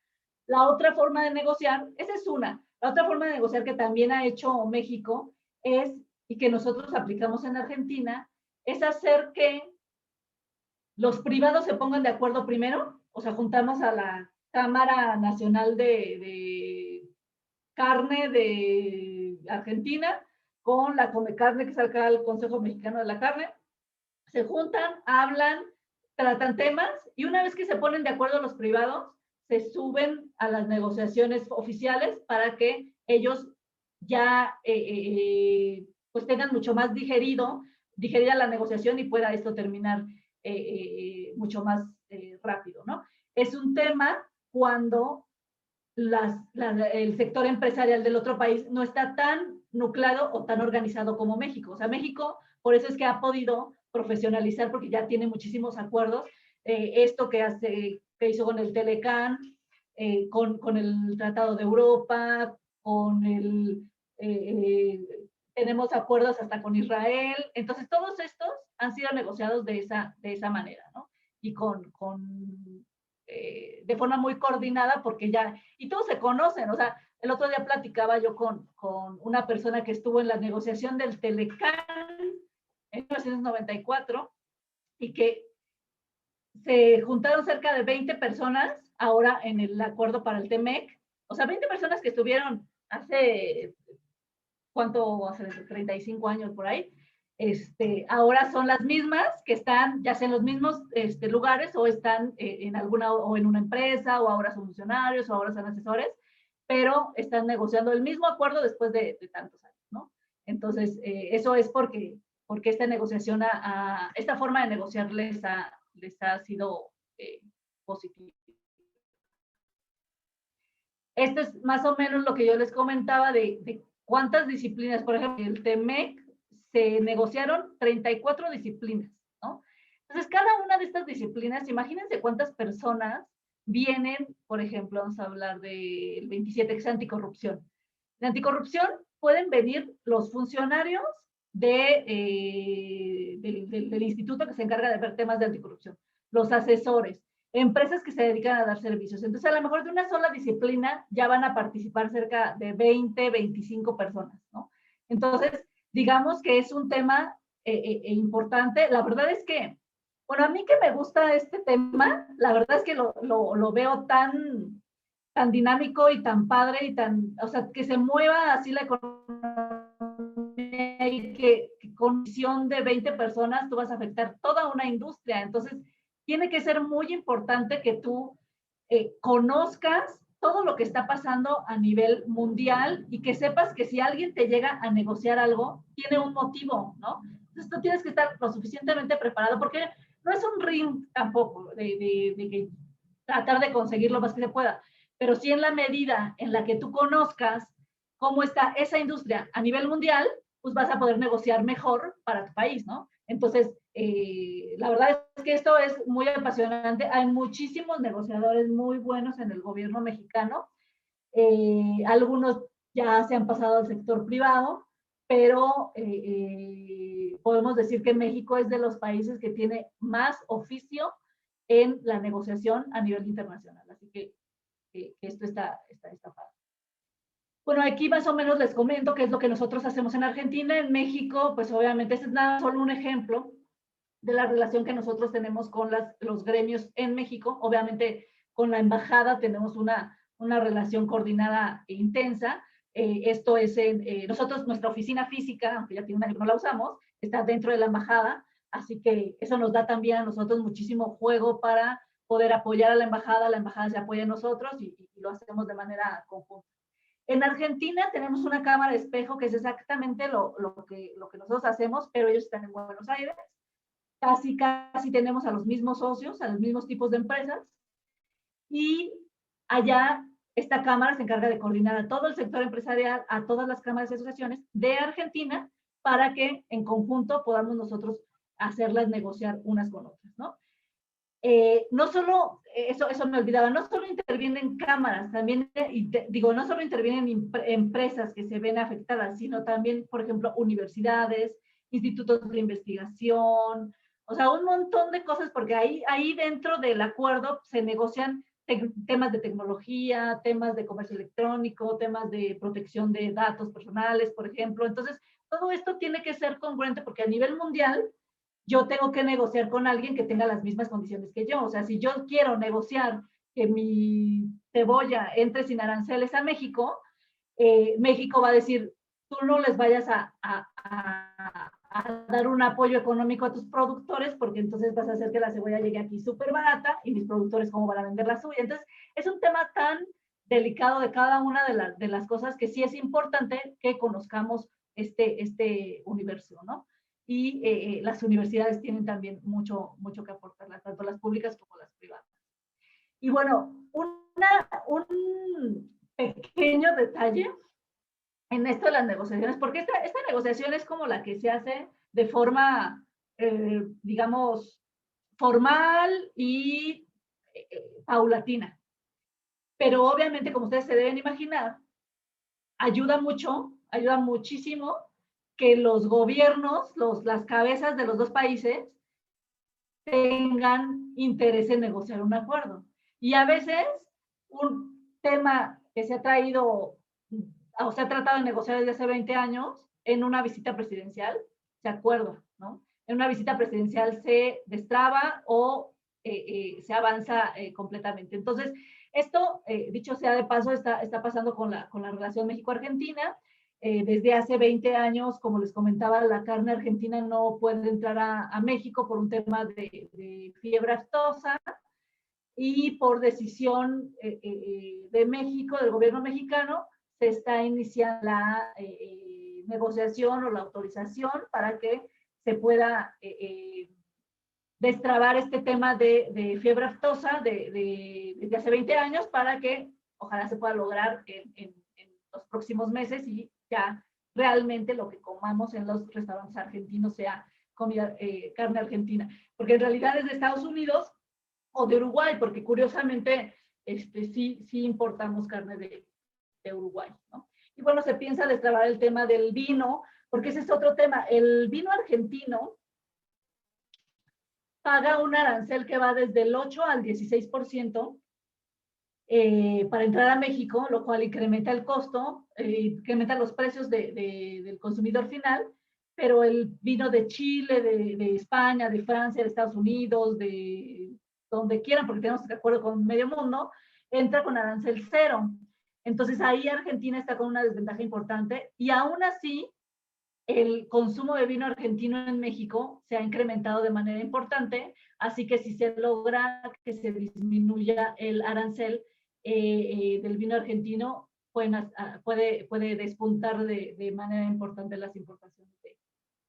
La otra forma de negociar, esa es una. La otra forma de negociar que también ha hecho México es, y que nosotros aplicamos en Argentina, es hacer que los privados se pongan de acuerdo primero. O sea, juntamos a la Cámara Nacional de Carne de Argentina con la Comecarne, que es acá el Consejo Mexicano de la Carne. Se juntan, hablan, tratan temas, y una vez que se ponen de acuerdo los privados, se suben a las negociaciones oficiales para que ellos ya pues tengan mucho más digerida la negociación y pueda esto terminar mucho más rápido, ¿no? Es un tema cuando el sector empresarial del otro país no está tan nucleado o tan organizado como México. O sea, México, por eso es que ha podido profesionalizar, porque ya tiene muchísimos acuerdos. Esto que hizo con el Telecán, con el Tratado de Europa, tenemos acuerdos hasta con Israel. Entonces, todos estos han sido negociados de esa manera, ¿no? Y de forma muy coordinada, porque ya, y todos se conocen. O sea, el otro día platicaba yo con una persona que estuvo en la negociación del Telecán en 1994 y que se juntaron cerca de 20 personas ahora en el acuerdo para el TEMEC. O sea, 20 personas que estuvieron hace, ¿cuánto? Hace 35 años por ahí. Ahora son las mismas que están ya sea en los mismos lugares, o están en una empresa, o ahora son funcionarios, o ahora son asesores, pero están negociando el mismo acuerdo después de tantos años, ¿no? Entonces, eso es porque esta negociación, esta forma de negociar les ha sido positiva. Esto es más o menos lo que yo les comentaba de cuántas disciplinas. Por ejemplo, el TEMEC se negociaron 34 disciplinas, ¿no? Entonces, cada una de estas disciplinas, imagínense cuántas personas vienen. Por ejemplo, vamos a hablar del 27, que es anticorrupción. De anticorrupción pueden venir los funcionarios del instituto que se encarga de ver temas de anticorrupción, los asesores, empresas que se dedican a dar servicios. Entonces, a lo mejor de una sola disciplina ya van a participar cerca de 20, 25 personas, ¿no? Entonces, digamos que es un tema importante. La verdad es que, bueno, a mí que me gusta este tema, la verdad es que lo veo tan dinámico y tan padre y o sea, que se mueva así la economía, y que con visión de 20 personas tú vas a afectar toda una industria. Entonces, tiene que ser muy importante que tú conozcas todo lo que está pasando a nivel mundial, y que sepas que si alguien te llega a negociar algo, tiene un motivo, ¿no? Entonces tú tienes que estar lo suficientemente preparado, porque no es un ring tampoco de que tratar de conseguir lo más que se pueda, pero sí en la medida en la que tú conozcas cómo está esa industria a nivel mundial, pues vas a poder negociar mejor para tu país, ¿no? Entonces, la verdad es que esto es muy apasionante. Hay muchísimos negociadores muy buenos en el gobierno mexicano. Algunos ya se han pasado al sector privado, pero podemos decir que México es de los países que tiene más oficio en la negociación a nivel internacional. Así que esto está padre. Bueno, aquí más o menos les comento qué es lo que nosotros hacemos en Argentina. En México, pues obviamente este es nada, solo un ejemplo de la relación que nosotros tenemos con los gremios en México. Obviamente con la embajada tenemos una relación coordinada e intensa. Esto es nosotros, nuestra oficina física, aunque ya tiene un año que no la usamos, está dentro de la embajada, así que eso nos da también a nosotros muchísimo juego para poder apoyar a la embajada se apoya a nosotros, y lo hacemos de manera conjunta. En Argentina tenemos una cámara de espejo, que es exactamente lo que nosotros hacemos, pero ellos están en Buenos Aires. Casi tenemos a los mismos socios, a los mismos tipos de empresas, y allá esta cámara se encarga de coordinar a todo el sector empresarial, a todas las cámaras y asociaciones de Argentina, para que en conjunto podamos nosotros hacerlas negociar unas con otras, ¿no? no solo, eso me olvidaba, no solo intervienen cámaras, también, no solo intervienen empresas que se ven afectadas, sino también, por ejemplo, universidades, institutos de investigación, o sea, un montón de cosas, porque ahí dentro del acuerdo se negocian temas de tecnología, temas de comercio electrónico, temas de protección de datos personales, por ejemplo. Entonces, todo esto tiene que ser congruente porque a nivel mundial yo tengo que negociar con alguien que tenga las mismas condiciones que yo. O sea, si yo quiero negociar que mi cebolla entre sin aranceles a México, México va a decir, tú no les vayas a dar un apoyo económico a tus productores porque entonces vas a hacer que la cebolla llegue aquí súper barata y mis productores cómo van a vender la suya. Entonces, es un tema tan delicado de cada una de las cosas que sí es importante que conozcamos este universo, ¿no? Y las universidades tienen también mucho que aportar, tanto las públicas como las privadas. Y bueno, un pequeño detalle en esto de las negociaciones, porque esta negociación es como la que se hace de forma, digamos, formal y paulatina. Pero obviamente, como ustedes se deben imaginar, ayuda muchísimo que los gobiernos, las cabezas de los dos países tengan interés en negociar un acuerdo. Y a veces un tema que se ha traído o se ha tratado de negociar desde hace 20 años en una visita presidencial, se acuerda, ¿no? En una visita presidencial se destraba o se avanza completamente. Entonces, esto, dicho sea de paso, está pasando con la relación México-Argentina. Desde hace 20 años, como les comentaba, la carne argentina no puede entrar a México por un tema de fiebre aftosa y por decisión de México, del gobierno mexicano, se está iniciando la negociación o la autorización para que se pueda destrabar este tema de fiebre aftosa desde hace 20 años para que ojalá se pueda lograr en los próximos meses y ya realmente lo que comamos en los restaurantes argentinos sea comida, carne argentina. Porque en realidad es de Estados Unidos o de Uruguay, porque curiosamente sí importamos carne de Uruguay, ¿no? Y bueno, se piensa destrabar el tema del vino, porque ese es otro tema. El vino argentino paga un arancel que va desde el 8 al 16% para entrar a México, lo cual incrementa el costo, incrementa los precios del consumidor final, pero el vino de Chile, de España, de Francia, de Estados Unidos, de donde quieran, porque tenemos de acuerdo con medio mundo, entra con arancel cero. Entonces ahí Argentina está con una desventaja importante y aún así el consumo de vino argentino en México se ha incrementado de manera importante, así que si se logra que se disminuya el arancel del vino argentino, puede despuntar de manera importante las importaciones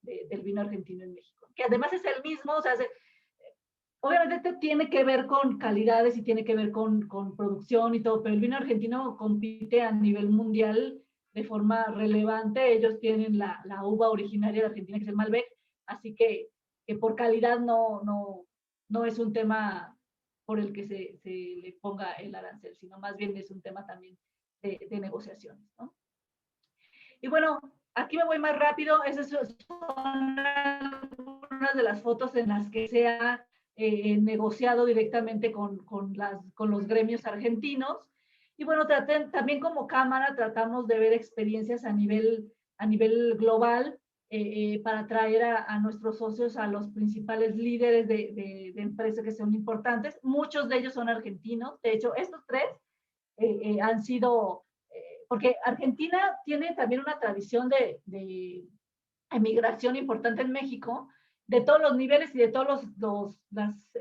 del vino argentino en México, que además es el mismo, o sea, obviamente tiene que ver con calidades y tiene que ver con producción y todo, pero el vino argentino compite a nivel mundial de forma relevante. Ellos tienen la uva originaria de Argentina, que es el Malbec, así que por calidad no es un tema por el que se le ponga el arancel, sino más bien es un tema también de negociaciones, ¿no? Y bueno, aquí me voy más rápido. Esas son algunas de las fotos en las que se ha negociado directamente con los gremios argentinos. Y bueno, también como Cámara tratamos de ver experiencias a nivel global para traer a nuestros socios a los principales líderes de empresas que son importantes. Muchos de ellos son argentinos. De hecho, estos tres han sido, porque Argentina tiene también una tradición de emigración importante en México, de todos los niveles y de todas las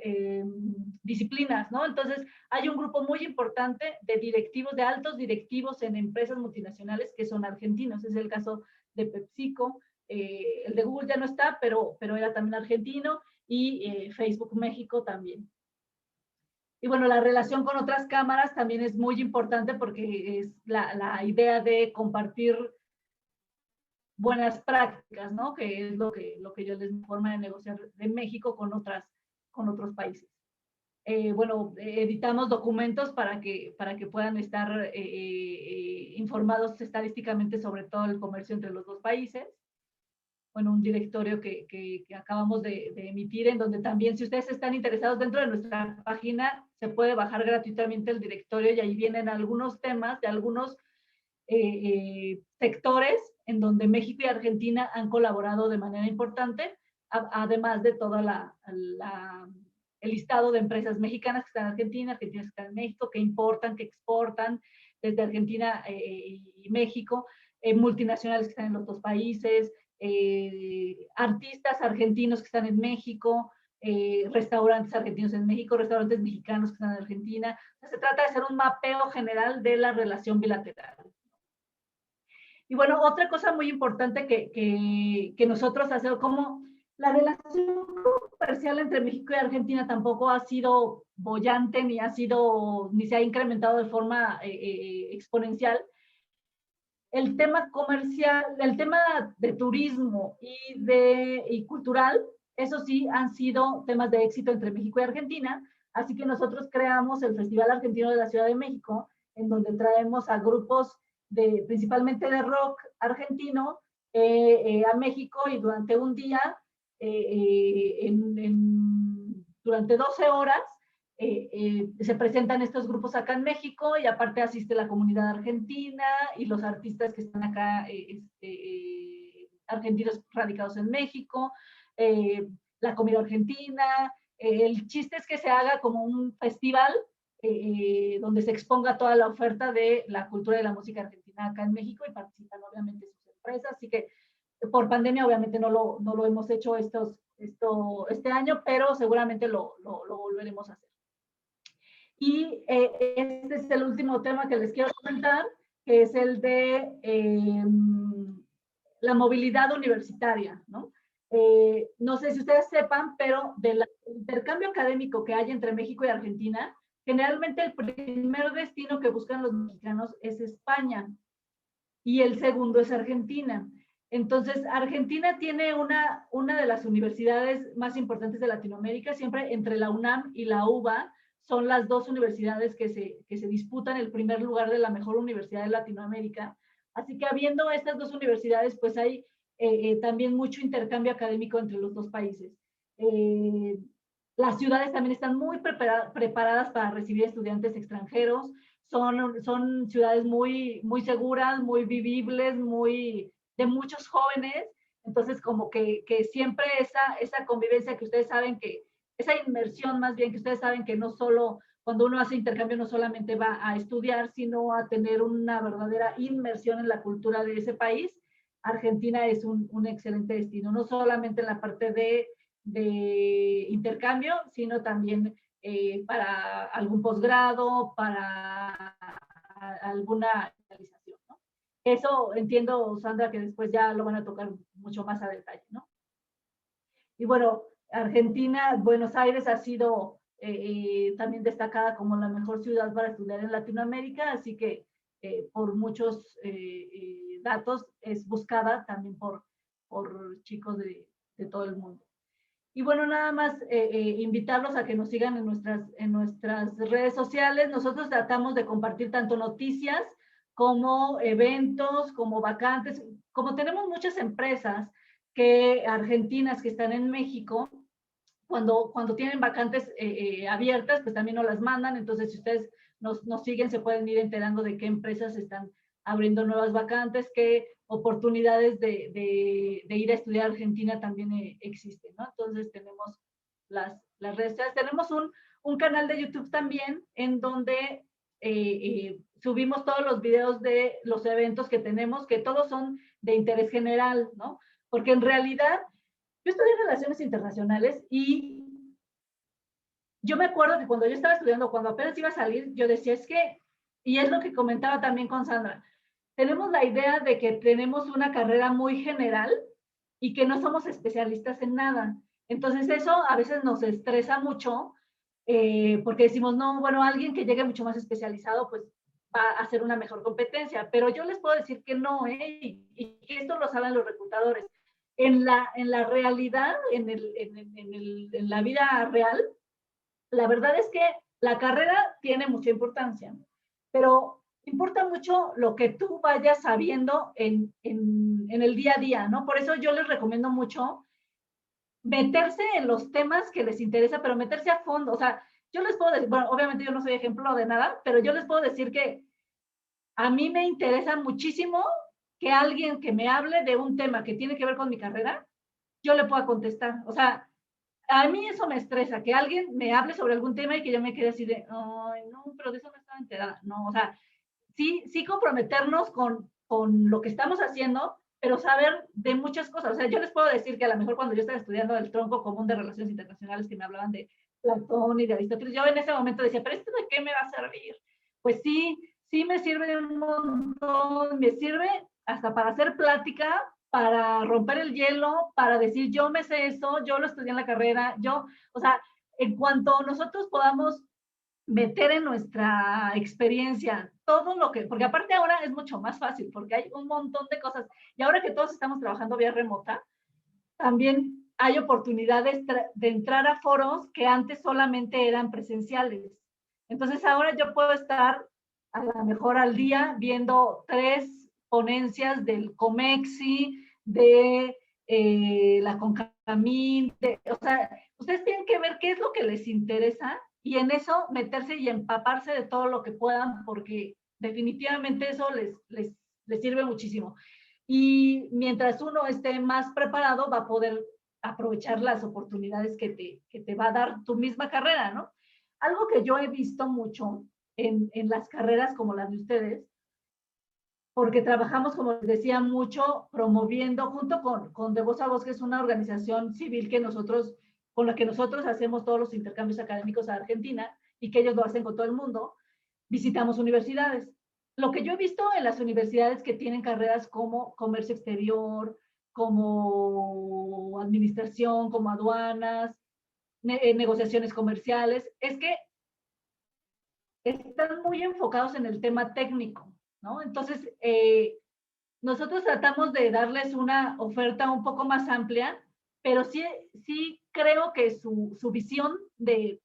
disciplinas, ¿no? Entonces, hay un grupo muy importante de directivos, de altos directivos en empresas multinacionales que son argentinos. Es el caso de PepsiCo, el de Google ya no está, pero era también argentino, y Facebook México también. Y bueno, la relación con otras cámaras también es muy importante porque es la idea de compartir buenas prácticas, ¿no? Que es lo que yo les forma de negociar de México con otros países. bueno, editamos documentos para que puedan estar informados estadísticamente sobre todo el comercio entre los dos países. Bueno, un directorio que acabamos de emitir, en donde también, si ustedes están interesados, dentro de nuestra página se puede bajar gratuitamente el directorio, y ahí vienen algunos temas de algunos sectores en donde México y Argentina han colaborado de manera importante, además de todo el listado de empresas mexicanas que están en Argentina, argentinas que están en México, que importan, que exportan desde Argentina y México, multinacionales que están en los dos países, artistas argentinos que están en México, restaurantes argentinos en México, restaurantes mexicanos que están en Argentina. O sea, se trata de hacer un mapeo general de la relación bilateral. Y bueno, otra cosa muy importante que nosotros hacemos, como la relación comercial entre México y Argentina tampoco ha sido boyante, ni se ha incrementado de forma exponencial. El tema comercial, el tema de turismo y cultural, eso sí han sido temas de éxito entre México y Argentina, así que nosotros creamos el Festival Argentino de la Ciudad de México, en donde traemos a grupos principalmente de rock argentino a México, y durante un día, durante 12 horas, se presentan estos grupos acá en México, y aparte asiste la comunidad argentina y los artistas que están acá, argentinos radicados en México, la comida argentina. El chiste es que se haga como un festival donde se exponga toda la oferta de la cultura y la música argentina acá en México, y participan obviamente sus empresas. Así que por pandemia obviamente no lo hemos hecho este año, pero seguramente lo volveremos a hacer. Y este es el último tema que les quiero comentar, que es el de la movilidad universitaria, ¿no? No sé si ustedes sepan, pero del intercambio académico que hay entre México y Argentina, generalmente el primer destino que buscan los mexicanos es España, y el segundo es Argentina. Entonces, Argentina tiene una de las universidades más importantes de Latinoamérica, siempre entre la UNAM y la UBA, son las dos universidades que se disputan el primer lugar de la mejor universidad de Latinoamérica. Así que habiendo estas dos universidades, pues hay también mucho intercambio académico entre los dos países. Las ciudades también están muy preparadas para recibir estudiantes extranjeros. Son ciudades muy seguras, muy vivibles, de muchos jóvenes. Entonces, como que siempre esa convivencia que ustedes saben esa inmersión más bien, que ustedes saben que no solo, cuando uno hace intercambio, no solamente va a estudiar, sino a tener una verdadera inmersión en la cultura de ese país. Argentina es un excelente destino, no solamente en la parte de intercambio, sino también para algún posgrado, para alguna realización, ¿no? Eso entiendo, Sandra, que después ya lo van a tocar mucho más a detalle, ¿no? Y bueno, Argentina, Buenos Aires ha sido también destacada como la mejor ciudad para estudiar en Latinoamérica, así que por muchos datos es buscada también por chicos de todo el mundo. Y bueno, nada más invitarlos a que nos sigan en nuestras redes sociales. Nosotros tratamos de compartir tanto noticias como eventos, como vacantes. Como tenemos muchas empresas argentinas que están en México, cuando tienen vacantes abiertas, pues también nos las mandan. Entonces, si ustedes nos siguen, se pueden ir enterando de qué empresas están abriendo nuevas vacantes, qué oportunidades de ir a estudiar a Argentina también existen, ¿no? Entonces, tenemos las redes sociales. Tenemos un canal de YouTube también, en donde subimos todos los videos de los eventos que tenemos, que todos son de interés general, ¿no? Porque en realidad, yo estudié Relaciones Internacionales, y yo me acuerdo que cuando yo estaba estudiando, cuando apenas iba a salir, yo decía, y es lo que comentaba también con Sandra, tenemos la idea de que tenemos una carrera muy general y que no somos especialistas en nada. Entonces eso a veces nos estresa mucho, porque decimos, no, bueno, alguien que llegue mucho más especializado, pues va a hacer una mejor competencia. Pero yo les puedo decir que no, y que esto lo saben los reclutadores. En la realidad, en la vida real, la verdad es que la carrera tiene mucha importancia, pero importa mucho lo que tú vayas sabiendo en el día a día, ¿no? Por eso yo les recomiendo mucho meterse en los temas que les interesa, pero meterse a fondo. O sea, yo les puedo decir, bueno, obviamente yo no soy ejemplo de nada, pero yo les puedo decir que a mí me interesa muchísimo que alguien que me hable de un tema que tiene que ver con mi carrera, yo le pueda contestar. O sea, a mí eso me estresa, que alguien me hable sobre algún tema y que yo me quede así de, ay, no, pero de eso no estaba enterada. No, o sea, sí comprometernos con lo que estamos haciendo, pero saber de muchas cosas. O sea, yo les puedo decir que a lo mejor cuando yo estaba estudiando el tronco común de relaciones internacionales, que me hablaban de Platón y de Aristóteles, yo en ese momento decía, pero ¿esto de qué me va a servir? Pues sí me sirve un montón, me sirve hasta para hacer plática, para romper el hielo, para decir, yo me sé eso, yo lo estudié en la carrera, o sea, en cuanto nosotros podamos meter en nuestra experiencia todo lo que, porque aparte ahora es mucho más fácil, porque hay un montón de cosas, y ahora que todos estamos trabajando vía remota, también hay oportunidades de entrar a foros que antes solamente eran presenciales. Entonces ahora yo puedo estar a lo mejor al día viendo 3 ponencias del COMEXI, de la CONCAMIN, o sea, ustedes tienen que ver qué es lo que les interesa y en eso meterse y empaparse de todo lo que puedan, porque definitivamente eso les sirve muchísimo. Y mientras uno esté más preparado, va a poder aprovechar las oportunidades que te va a dar tu misma carrera, ¿no? Algo que yo he visto mucho en las carreras como las de ustedes, porque trabajamos, como les decía, mucho promoviendo, junto con De Voz a Voz, que es una organización civil con la que nosotros hacemos todos los intercambios académicos a Argentina y que ellos lo hacen con todo el mundo, visitamos universidades. Lo que yo he visto en las universidades que tienen carreras como comercio exterior, como administración, como aduanas, negociaciones comerciales, es que están muy enfocados en el tema técnico, ¿no? Entonces, nosotros tratamos de darles una oferta un poco más amplia, pero sí creo que su visión del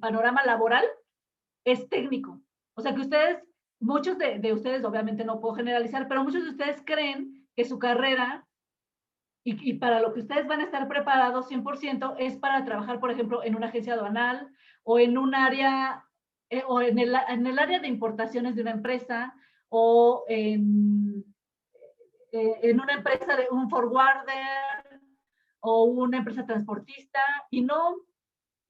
panorama laboral es técnico. O sea que muchos de ustedes, obviamente no puedo generalizar, pero muchos de ustedes creen que su carrera y para lo que ustedes van a estar preparados 100% es para trabajar, por ejemplo, en una agencia aduanal o en un área, o en el área de importaciones de una empresa o en una empresa de un forwarder o una empresa transportista. Y no,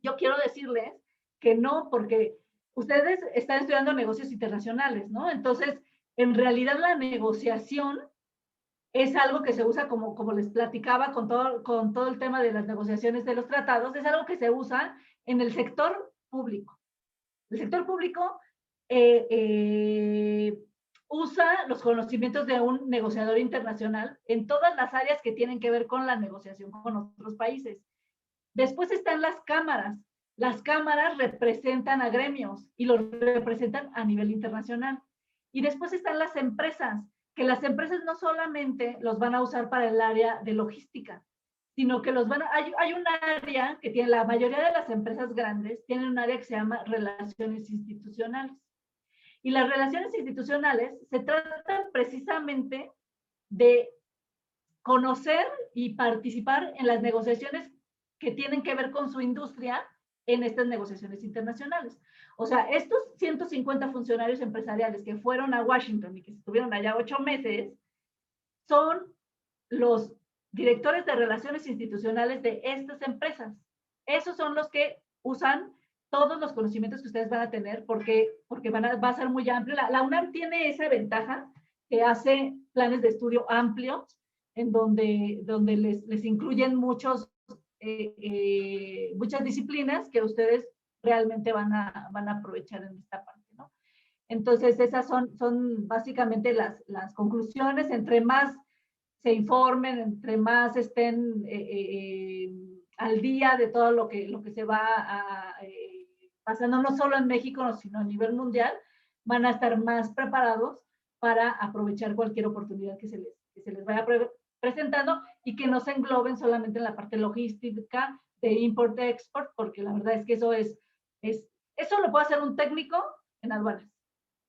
yo quiero decirles que no, porque ustedes están estudiando negocios internacionales, ¿no? Entonces, en realidad la negociación es algo que se usa, como les platicaba, con todo el tema de las negociaciones de los tratados, es algo que se usa en el sector público. El sector público usa los conocimientos de un negociador internacional en todas las áreas que tienen que ver con la negociación con otros países. Después están las cámaras. Las cámaras representan a gremios y los representan a nivel internacional. Y después están las empresas, que las empresas no solamente los van a usar para el área de logística, sino que hay un área que tiene, la mayoría de las empresas grandes tienen un área que se llama relaciones institucionales. Y las relaciones institucionales se tratan precisamente de conocer y participar en las negociaciones que tienen que ver con su industria en estas negociaciones internacionales. O sea, estos 150 funcionarios empresariales que fueron a Washington y que estuvieron allá 8 meses, son los directores de relaciones institucionales de estas empresas. Esos son los que usan todos los conocimientos que ustedes van a tener porque va a ser muy amplio. La UNAM tiene esa ventaja que hace planes de estudio amplios en donde les incluyen muchas disciplinas que ustedes realmente van a aprovechar en esta parte, ¿no? Entonces, esas son básicamente las conclusiones. Entre más se informen, entre más estén al día de todo lo que se va pasando, no solo en México, sino a nivel mundial, van a estar más preparados para aprovechar cualquier oportunidad que se les vaya presentando y que no se engloben solamente en la parte logística de import-export, porque la verdad es que eso es Eso lo puede hacer un técnico en aduanas.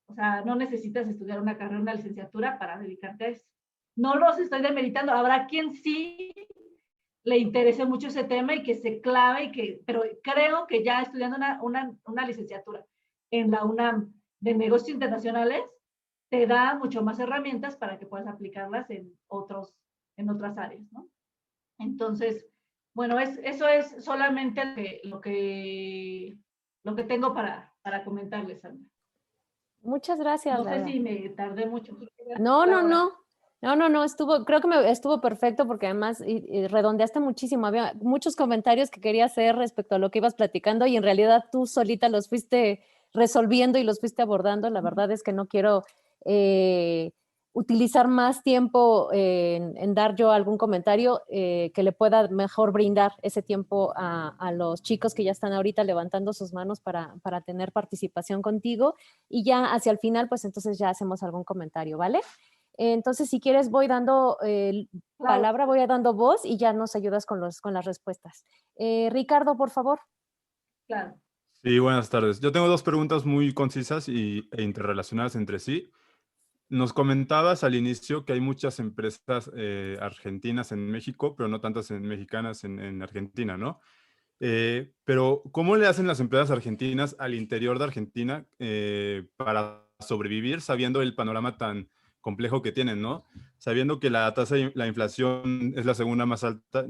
O sea, no necesitas estudiar una carrera, una licenciatura para dedicarte a eso. No los estoy demeritando. Habrá quien sí le interese mucho ese tema y que se clave, pero creo que ya estudiando una licenciatura en la UNAM de negocios internacionales te da mucho más herramientas para que puedas aplicarlas en otras áreas, ¿no? Entonces, bueno, eso es solamente lo que tengo para comentarles, Sandra. Muchas gracias, No sé Laura. si me tardé mucho. No, no, no. No, creo que estuvo perfecto porque además y redondeaste muchísimo. Había muchos comentarios que quería hacer respecto a lo que ibas platicando y en realidad tú solita los fuiste resolviendo y los fuiste abordando. La verdad es que no quiero utilizar más tiempo en dar yo algún comentario que le pueda mejor brindar ese tiempo a los chicos que ya están ahorita levantando sus manos para tener participación contigo y ya hacia el final, pues entonces ya hacemos algún comentario, ¿vale? Entonces, si quieres, voy dando palabra, voy dando voz y ya nos ayudas con las respuestas. Ricardo, por favor. Claro. Sí, buenas tardes. Yo tengo dos preguntas muy concisas e interrelacionadas entre sí. Nos comentabas al inicio que hay muchas empresas argentinas en México, pero no tantas mexicanas en Argentina, ¿no? Pero, ¿cómo le hacen las empresas argentinas al interior de Argentina para sobrevivir sabiendo el panorama tan complejo que tienen, ¿no? Sabiendo que la tasa de la inflación es la segunda más alta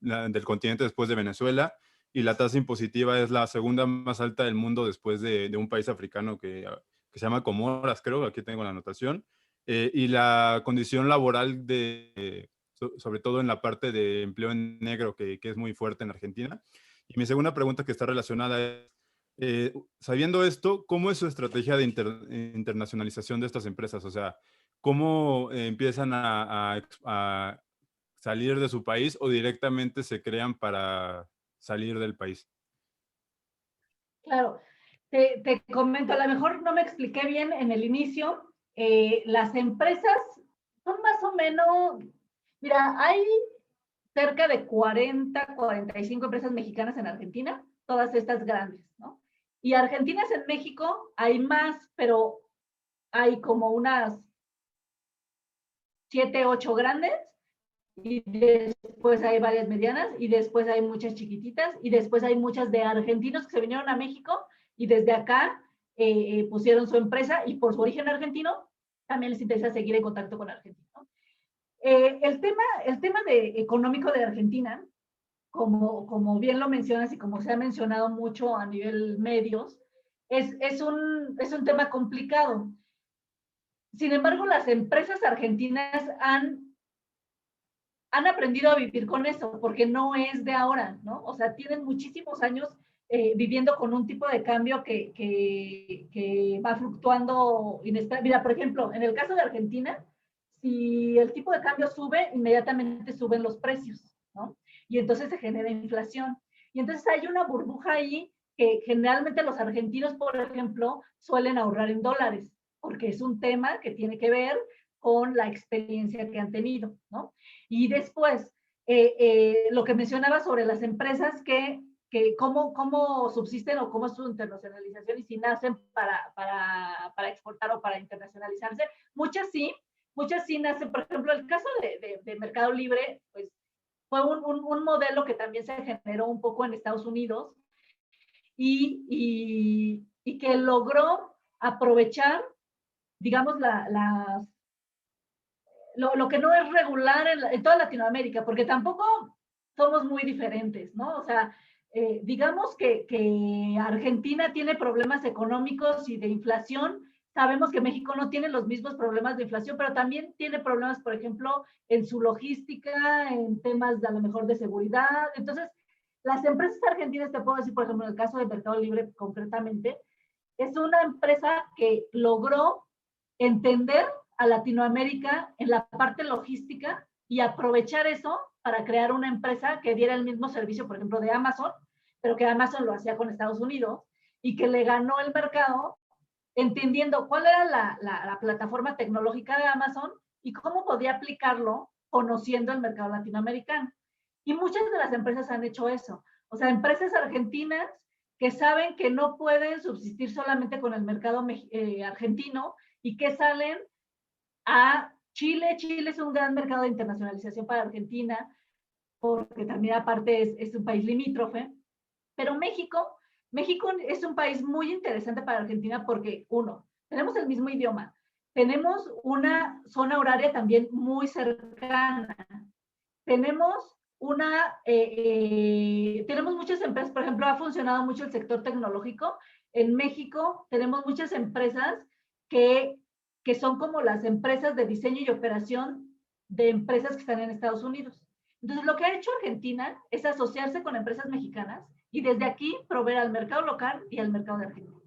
del continente después de Venezuela y la tasa impositiva es la segunda más alta del mundo después de un país africano que se llama Comoras, creo, aquí tengo la anotación, y la condición laboral sobre todo en la parte de empleo en negro, que es muy fuerte en Argentina. Y mi segunda pregunta que está relacionada es, sabiendo esto, ¿cómo es su estrategia de internacionalización de estas empresas? O sea, ¿cómo empiezan a salir de su país o directamente se crean para salir del país? Claro, te comento, a lo mejor no me expliqué bien en el inicio. Las empresas son más o menos, mira, hay cerca de 45 empresas mexicanas en Argentina, todas estas grandes, ¿no? Y argentinas en México hay más, pero hay como unas 7, 8 grandes, y después hay varias medianas, y después hay muchas chiquititas, y después hay muchas de argentinos que se vinieron a México y desde acá pusieron su empresa, y por su origen argentino también les interesa seguir en contacto con Argentina, ¿no? El tema económico de Argentina, como bien lo mencionas y como se ha mencionado mucho a nivel medios, es un tema complicado. Sin embargo, las empresas argentinas han aprendido a vivir con eso, porque no es de ahora, ¿no? O sea, tienen muchísimos años viviendo con un tipo de cambio que va fluctuando inestable. Mira, por ejemplo, en el caso de Argentina, si el tipo de cambio sube, inmediatamente suben los precios, ¿no? Y entonces se genera inflación. Y entonces hay una burbuja ahí que generalmente los argentinos, por ejemplo, suelen ahorrar en dólares, porque es un tema que tiene que ver con la experiencia que han tenido, ¿no? Y después, lo que mencionaba sobre las empresas que cómo subsisten o cómo es su internacionalización y si nacen para exportar o para internacionalizarse. Muchas sí nacen, por ejemplo, el caso de Mercado Libre, pues fue un modelo que también se generó un poco en Estados Unidos y que logró aprovechar, digamos, lo que no es regular en toda Latinoamérica, porque tampoco somos muy diferentes, ¿no? O sea, digamos que Argentina tiene problemas económicos y de inflación. Sabemos que México no tiene los mismos problemas de inflación, pero también tiene problemas, por ejemplo, en su logística, en temas de, a lo mejor de seguridad. Entonces, las empresas argentinas, te puedo decir, por ejemplo, en el caso de Mercado Libre concretamente, es una empresa que logró entender a Latinoamérica en la parte logística y aprovechar eso para crear una empresa que diera el mismo servicio, por ejemplo, de Amazon, pero que Amazon lo hacía con Estados Unidos y que le ganó el mercado entendiendo cuál era la plataforma tecnológica de Amazon y cómo podía aplicarlo conociendo el mercado latinoamericano. Y muchas de las empresas han hecho eso. O sea, empresas argentinas que saben que no pueden subsistir solamente con el mercado argentino y que salen a Chile. Chile es un gran mercado de internacionalización para Argentina, porque también aparte es un país limítrofe, pero México es un país muy interesante para Argentina porque, uno, tenemos el mismo idioma, tenemos una zona horaria también muy cercana, tenemos tenemos muchas empresas, por ejemplo, ha funcionado mucho el sector tecnológico. En México tenemos muchas empresas que son como las empresas de diseño y operación de empresas que están en Estados Unidos. Entonces, lo que ha hecho Argentina es asociarse con empresas mexicanas y desde aquí proveer al mercado local y al mercado de Argentina.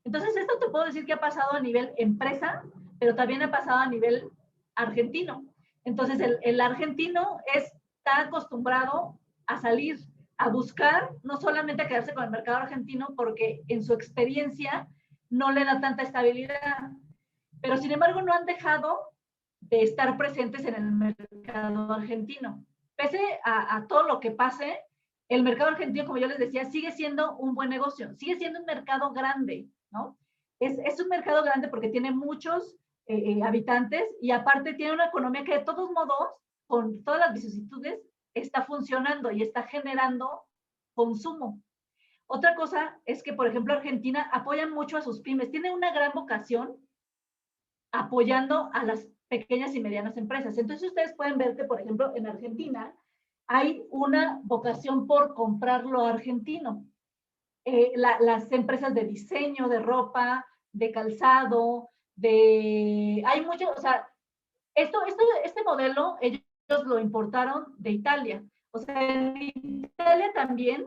Entonces, esto te puedo decir que ha pasado a nivel empresa, pero también ha pasado a nivel argentino. Entonces, el argentino está acostumbrado a salir, a buscar, no solamente a quedarse con el mercado argentino, porque en su experiencia no le da tanta estabilidad. Pero, sin embargo, no han dejado de estar presentes en el mercado argentino. Pese a todo lo que pase, el mercado argentino, como yo les decía, sigue siendo un buen negocio, sigue siendo un mercado grande, ¿no? Es un mercado grande porque tiene muchos habitantes y aparte tiene una economía que de todos modos, con todas las vicisitudes, está funcionando y está generando consumo. Otra cosa es que, por ejemplo, Argentina apoya mucho a sus pymes, tiene una gran vocación apoyando a las pequeñas y medianas empresas. Entonces, ustedes pueden ver que, por ejemplo, en Argentina hay una vocación por comprar lo argentino. Las empresas de diseño, de ropa, de calzado, hay mucho, o sea, este modelo ellos lo importaron de Italia. O sea, en Italia también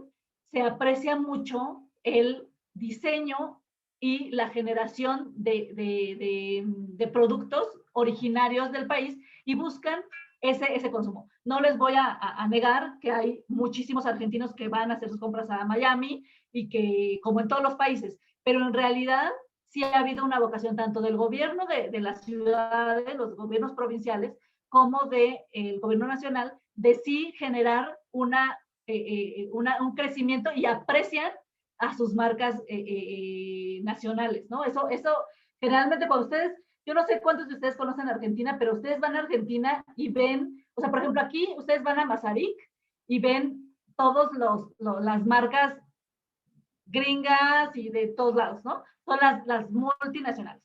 se aprecia mucho el diseño y la generación de productos originarios del país y buscan ese consumo. No les voy a negar que hay muchísimos argentinos que van a hacer sus compras a Miami y que, como en todos los países, pero en realidad sí ha habido una vocación tanto del gobierno de las ciudades, los gobiernos provinciales, como del gobierno nacional, de sí generar un crecimiento y aprecian a sus marcas nacionales, ¿no? Eso generalmente cuando ustedes, yo no sé cuántos de ustedes conocen Argentina, pero ustedes van a Argentina y ven, o sea, por ejemplo, aquí ustedes van a Mazarik y ven todas las marcas gringas y de todos lados, ¿no? Son las multinacionales.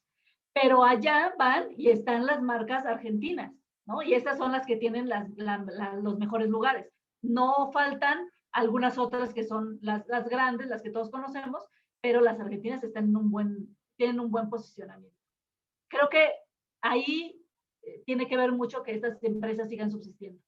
Pero allá van y están las marcas argentinas, ¿no? Y esas son las que tienen los mejores lugares. No faltan algunas otras que son las grandes, las que todos conocemos, pero las argentinas están tienen un buen posicionamiento. Creo que ahí tiene que ver mucho que estas empresas sigan subsistiendo.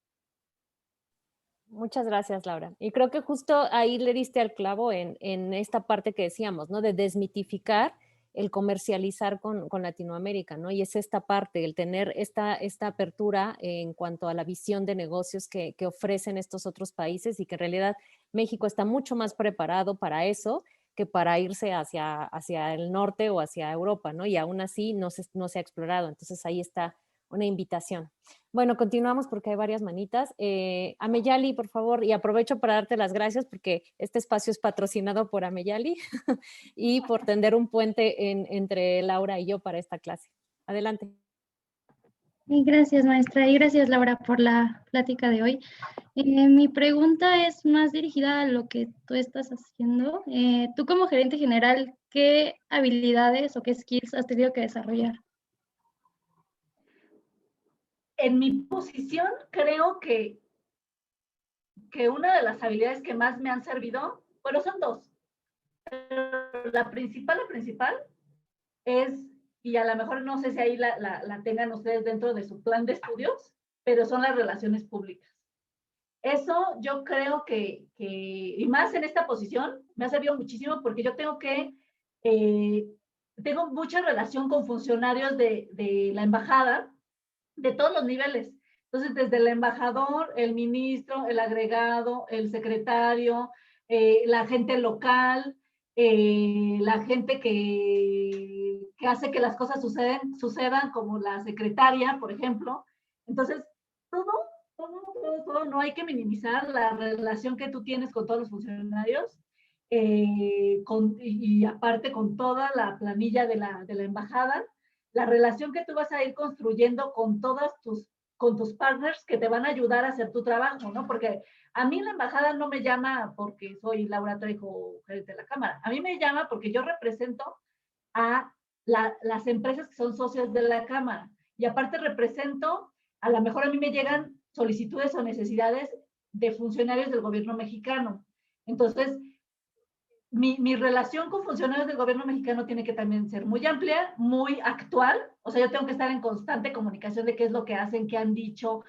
Muchas gracias, Laura. Y creo que justo ahí le diste al clavo en esta parte que decíamos, ¿no? De desmitificar el comercializar con Latinoamérica, ¿no? Y es esta parte, el tener esta apertura en cuanto a la visión de negocios que ofrecen estos otros países y que en realidad México está mucho más preparado para eso que para irse hacia el norte o hacia Europa, ¿no? Y aún así no se ha explorado. Entonces ahí está una invitación. Bueno, continuamos porque hay varias manitas. Ameyali, por favor, y aprovecho para darte las gracias porque este espacio es patrocinado por Ameyali y por tender un puente entre Laura y yo para esta clase. Adelante. Gracias, maestra, y gracias, Laura, por la plática de hoy. Mi pregunta es más dirigida a lo que tú estás haciendo. Tú como gerente general, ¿qué habilidades o qué skills has tenido que desarrollar? En mi posición, creo que una de las habilidades que más me han servido, bueno, son dos. La principal es, y a lo mejor no sé si ahí la tengan ustedes dentro de su plan de estudios, pero son las relaciones públicas. Eso yo creo que y más en esta posición, me ha servido muchísimo porque yo tengo mucha relación con funcionarios de la embajada, de todos los niveles. Entonces, desde el embajador, el ministro, el agregado, el secretario, la gente local, la gente que hace que las cosas sucedan, como la secretaria, por ejemplo. Entonces, todo, no hay que minimizar la relación que tú tienes con todos los funcionarios. y aparte con toda la planilla de la embajada, la relación que tú vas a ir construyendo con con tus partners que te van a ayudar a hacer tu trabajo, ¿no? Porque a mí la embajada no me llama porque soy Laura Trejo, gerente de la Cámara. A mí me llama porque yo represento a las empresas que son socios de la Cámara. Y aparte represento, a lo mejor a mí me llegan solicitudes o necesidades de funcionarios del gobierno mexicano. Entonces, mi relación con funcionarios del gobierno mexicano tiene que también ser muy amplia, muy actual. O sea, yo tengo que estar en constante comunicación de qué es lo que hacen, qué han dicho,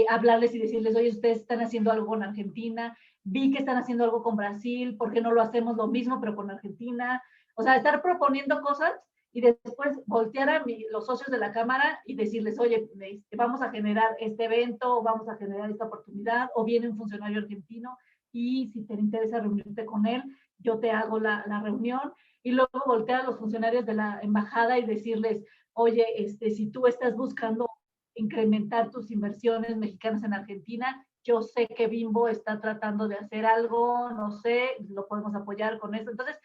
hablarles y decirles, oye, ustedes están haciendo algo con Argentina, vi que están haciendo algo con Brasil, ¿por qué no lo hacemos lo mismo pero con Argentina? O sea, estar proponiendo cosas y después voltear a los socios de la Cámara y decirles, oye, vamos a generar este evento, o vamos a generar esta oportunidad, o viene un funcionario argentino y si te interesa reunirte con él, yo te hago la reunión, y luego voltear a los funcionarios de la embajada y decirles, oye, si tú estás buscando incrementar tus inversiones mexicanas en Argentina, yo sé que Bimbo está tratando de hacer algo, no sé, lo podemos apoyar con eso. Entonces,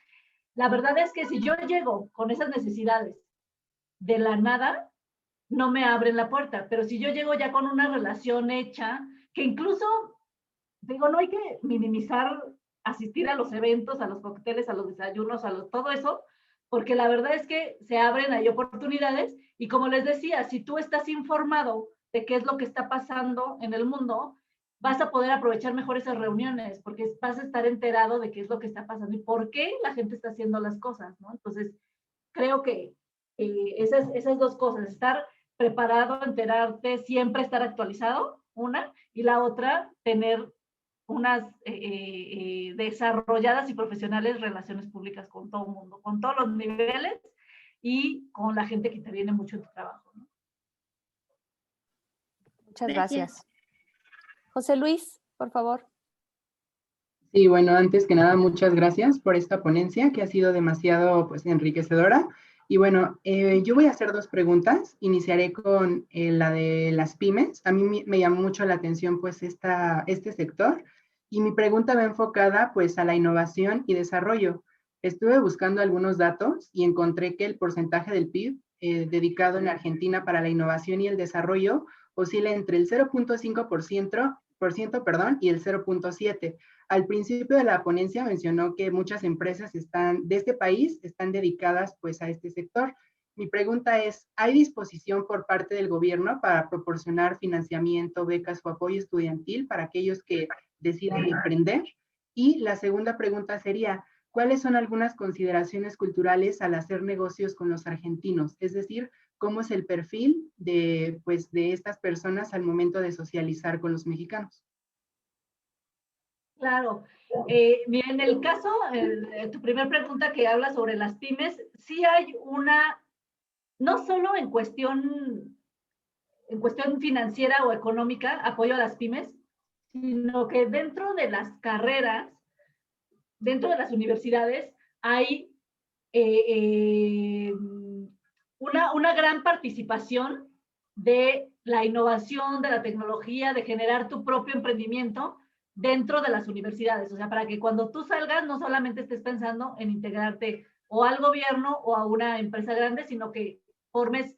la verdad es que si yo llego con esas necesidades de la nada, no me abren la puerta, pero si yo llego ya con una relación hecha, que incluso, digo, no hay que minimizar asistir a los eventos, a los cócteles, a los desayunos, todo eso, porque la verdad es que se abren ahí oportunidades y como les decía, si tú estás informado de qué es lo que está pasando en el mundo, vas a poder aprovechar mejor esas reuniones, porque vas a estar enterado de qué es lo que está pasando y por qué la gente está haciendo las cosas, ¿no? Entonces, creo que esas dos cosas, estar preparado, enterarte, siempre estar actualizado, una, y la otra, tener unas desarrolladas y profesionales relaciones públicas con todo el mundo, con todos los niveles y con la gente que te viene mucho en tu trabajo, ¿no? Muchas gracias. José Luis, por favor. Sí, bueno, antes que nada, muchas gracias por esta ponencia que ha sido demasiado, pues, enriquecedora. Y bueno, yo voy a hacer dos preguntas. Iniciaré con la de las pymes. A mí me llamó mucho la atención, pues, este sector. Y mi pregunta va enfocada, pues, a la innovación y desarrollo. Estuve buscando algunos datos y encontré que el porcentaje del PIB dedicado en Argentina para la innovación y el desarrollo oscila entre el 0.5%, perdón, y el 0.7%. Al principio de la ponencia mencionó que muchas empresas de este país están dedicadas, pues, a este sector. Mi pregunta es, ¿hay disposición por parte del gobierno para proporcionar financiamiento, becas o apoyo estudiantil para aquellos que decidan emprender? Y la segunda pregunta sería, ¿cuáles son algunas consideraciones culturales al hacer negocios con los argentinos? Es decir, ¿cómo es el perfil pues, de estas personas al momento de socializar con los mexicanos? Claro. Mira, en el caso, tu primera pregunta que habla sobre las pymes, sí hay no solo en cuestión financiera o económica, apoyo a las pymes, sino que dentro de las carreras, dentro de las universidades, hay una gran participación de la innovación, de la tecnología, de generar tu propio emprendimiento dentro de las universidades. O sea, para que cuando tú salgas no solamente estés pensando en integrarte o al gobierno o a una empresa grande, sino que formes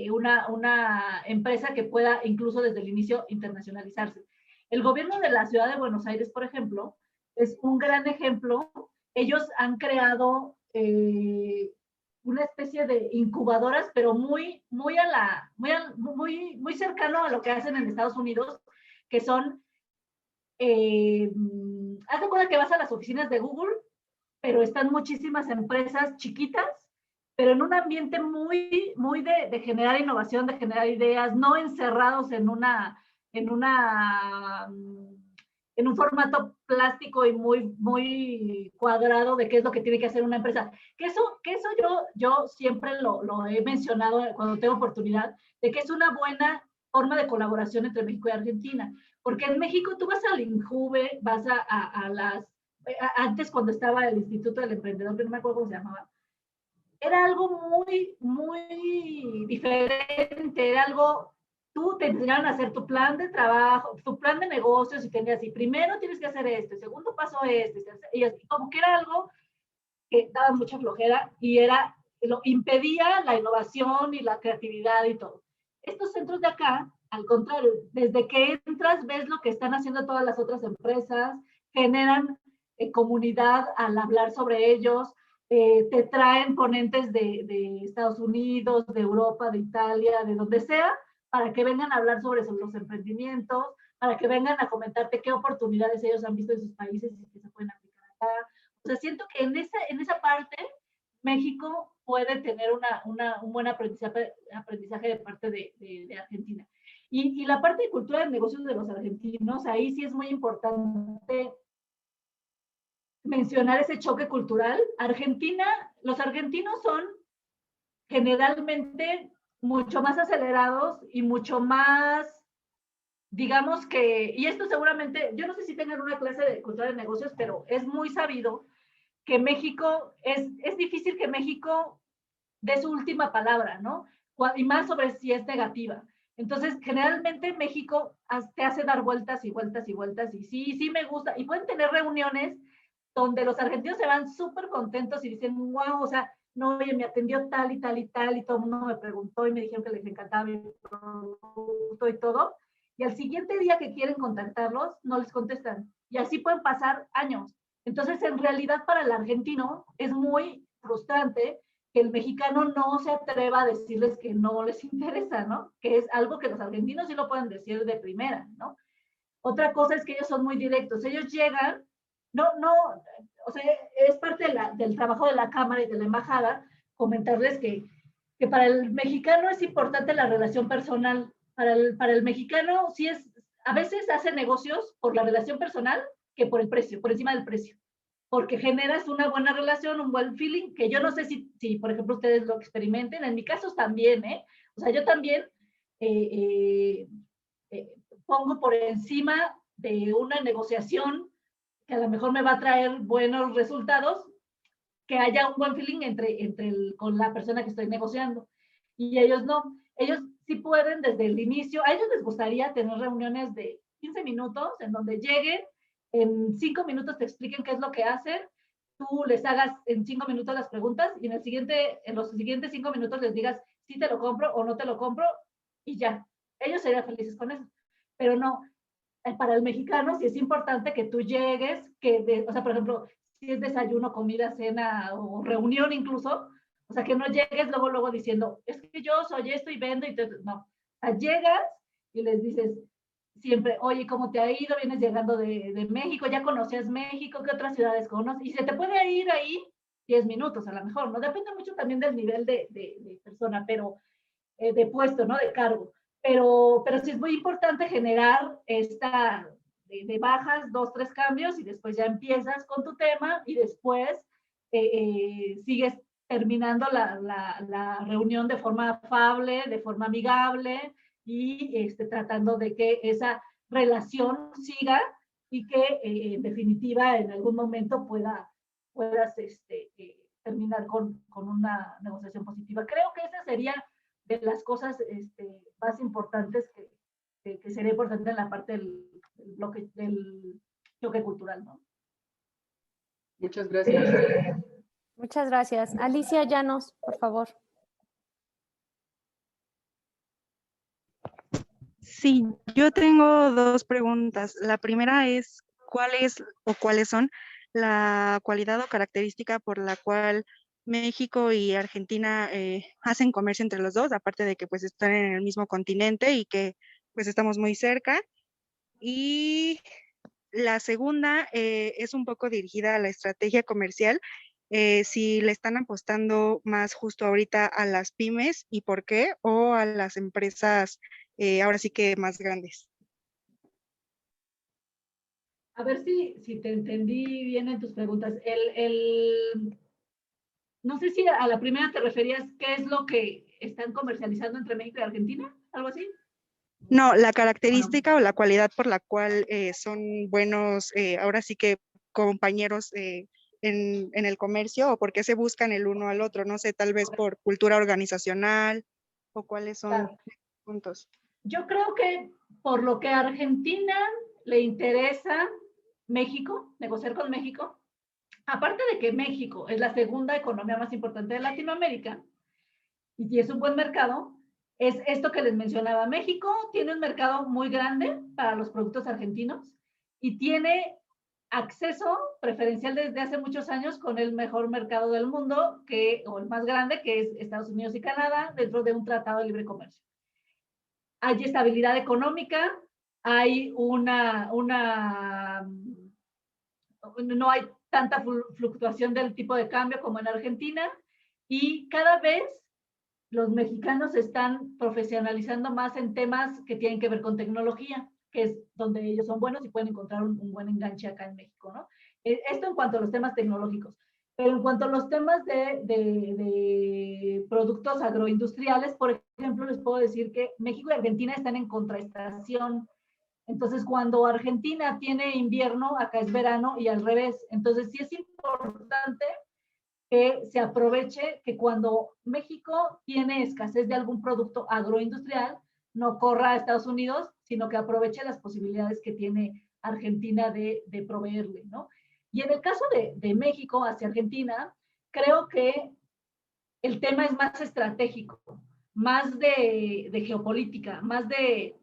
una empresa que pueda incluso desde el inicio internacionalizarse. El gobierno de la ciudad de Buenos Aires, por ejemplo, es un gran ejemplo. Ellos han creado una especie de incubadoras, pero muy cercano a lo que hacen en Estados Unidos, que son, haz de cuenta que vas a las oficinas de Google, pero están muchísimas empresas chiquitas, pero en un ambiente muy de generar innovación, de generar ideas, no encerrados en un formato plástico y muy cuadrado de qué es lo que tiene que hacer una empresa. Que eso yo siempre lo he mencionado cuando tengo oportunidad, de que es una buena forma de colaboración entre México y Argentina. Porque en México tú vas al INJUVE, vas antes cuando estaba el Instituto del Emprendedor, que no me acuerdo cómo se llamaba, era algo muy diferente, era algo tú te enseñaron a hacer tu plan de trabajo, tu plan de negocios y tenías así, primero tienes que hacer esto, segundo paso y así, como que era algo que daba mucha flojera y lo impedía la innovación y la creatividad y todo. Estos centros de acá, al contrario, desde que entras ves lo que están haciendo todas las otras empresas, generan comunidad al hablar sobre ellos, te traen ponentes de Estados Unidos, de Europa, de Italia, de donde sea, para que vengan a hablar sobre los emprendimientos, para que vengan a comentarte qué oportunidades ellos han visto en sus países y que se pueden aplicar acá. O sea, siento que en esa parte México puede tener un buen aprendizaje de parte de Argentina. Y la parte de cultura de negocios de los argentinos, ahí sí es muy importante mencionar ese choque cultural. Los argentinos son generalmente mucho más acelerados y mucho más, digamos que, y esto seguramente, yo no sé si tengan una clase de cultura de negocios, pero es muy sabido que México, es difícil que México dé su última palabra, ¿no? Y más sobre si es negativa. Entonces, generalmente México te hace dar vueltas y vueltas y vueltas, y sí me gusta, y pueden tener reuniones donde los argentinos se van súper contentos y dicen, wow, o sea, no, oye, me atendió tal y tal y tal, y todo el mundo me preguntó y me dijeron que les encantaba mi producto y todo, y al siguiente día que quieren contactarlos, no les contestan, y así pueden pasar años. Entonces, en realidad, para el argentino es muy frustrante que el mexicano no se atreva a decirles que no les interesa, ¿no? Que es algo que los argentinos sí lo pueden decir de primera, ¿no? Otra cosa es que ellos son muy directos. Ellos llegan, o sea, es parte del trabajo de la Cámara y de la Embajada comentarles que para el mexicano es importante la relación personal. Para el mexicano sí a veces hace negocios por la relación personal que por el precio, por encima del precio, porque generas una buena relación, un buen feeling, que yo no sé si por ejemplo, ustedes lo experimenten, en mi caso también, ¿eh? O sea, yo también pongo por encima de una negociación que a lo mejor me va a traer buenos resultados, que haya un buen feeling con la persona que estoy negociando. Y ellos no, ellos sí pueden desde el inicio, a ellos les gustaría tener reuniones de 15 minutos en donde lleguen, en 5 minutos te expliquen qué es lo que hacen, tú les hagas en 5 minutos las preguntas y en los siguientes 5 minutos les digas si te lo compro o no te lo compro y ya. Ellos serían felices con eso. Pero no, para el mexicano sí es importante que tú llegues, o sea, por ejemplo, si es desayuno, comida, cena o reunión incluso, o sea, que no llegues luego diciendo, es que yo soy esto y vendo y no. O sea, llegas y les dices siempre, oye, ¿cómo te ha ido? Vienes llegando de México, ya conocías México, ¿qué otras ciudades conoces? Y se te puede ir ahí 10 minutos a lo mejor, ¿no? Depende mucho también del nivel de persona, pero de puesto, ¿no? De cargo. Pero sí es muy importante generar de bajas 2, 3 cambios y después ya empiezas con tu tema y después sigues terminando la reunión de forma afable, de forma amigable y tratando de que esa relación siga y que en definitiva en algún momento puedas terminar con una negociación positiva. Creo que esa sería de las cosas más importantes que sería importante en la parte del choque cultural, ¿no? Muchas gracias. Muchas gracias. Alicia Llanos, por favor. Sí, yo tengo dos preguntas. La primera es, ¿cuál es o cuáles son la cualidad o característica por la cual México y Argentina hacen comercio entre los dos, aparte de que pues están en el mismo continente y que pues estamos muy cerca? Y la segunda es un poco dirigida a la estrategia comercial, si le están apostando más justo ahorita a las pymes y por qué, o a las empresas ahora sí que más grandes. A ver si te entendí bien en tus preguntas. No sé si a la primera te referías qué es lo que están comercializando entre México y Argentina, algo así. No, la característica o la cualidad por la cual son buenos, ahora sí que compañeros en el comercio, o por qué se buscan el uno al otro, no sé, tal vez por cultura organizacional o cuáles son Claro. puntos. Yo creo que por lo que a Argentina le interesa México, negociar con México, aparte de que México es la segunda economía más importante de Latinoamérica y es un buen mercado, es esto que les mencionaba. México tiene un mercado muy grande para los productos argentinos y tiene acceso preferencial desde hace muchos años con el mejor mercado del mundo, o el más grande, que es Estados Unidos y Canadá, dentro de un tratado de libre comercio. Hay estabilidad económica, hay no hay tanta fluctuación del tipo de cambio como en Argentina, y cada vez los mexicanos se están profesionalizando más en temas que tienen que ver con tecnología, que es donde ellos son buenos y pueden encontrar un buen enganche acá en México, ¿no? Esto en cuanto a los temas tecnológicos. Pero en cuanto a los temas de productos agroindustriales, por ejemplo, les puedo decir que México y Argentina están en contraestación. Entonces, cuando Argentina tiene invierno, acá es verano y al revés. Entonces, sí es importante que se aproveche que cuando México tiene escasez de algún producto agroindustrial, no corra a Estados Unidos, sino que aproveche las posibilidades que tiene Argentina de proveerle, ¿no? Y en el caso de México hacia Argentina, creo que el tema es más estratégico, más de geopolítica, más de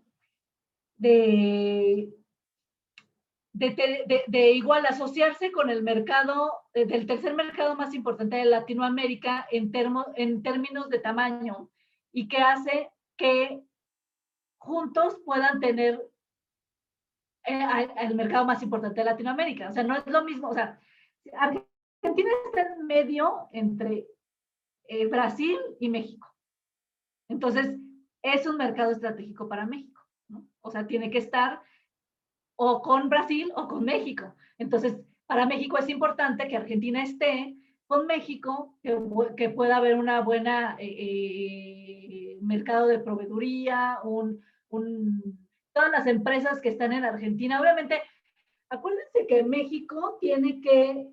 igual asociarse con el mercado, del tercer mercado más importante de Latinoamérica en términos de tamaño, y que hace que juntos puedan tener el mercado más importante de Latinoamérica. O sea, no es lo mismo, o sea, Argentina está en medio entre Brasil y México. Entonces, es un mercado estratégico para México, ¿no? O sea, tiene que estar o con Brasil o con México. Entonces, para México es importante que Argentina esté con México, que pueda haber una buena mercado de proveeduría, todas las empresas que están en Argentina. Obviamente, acuérdense que México tiene que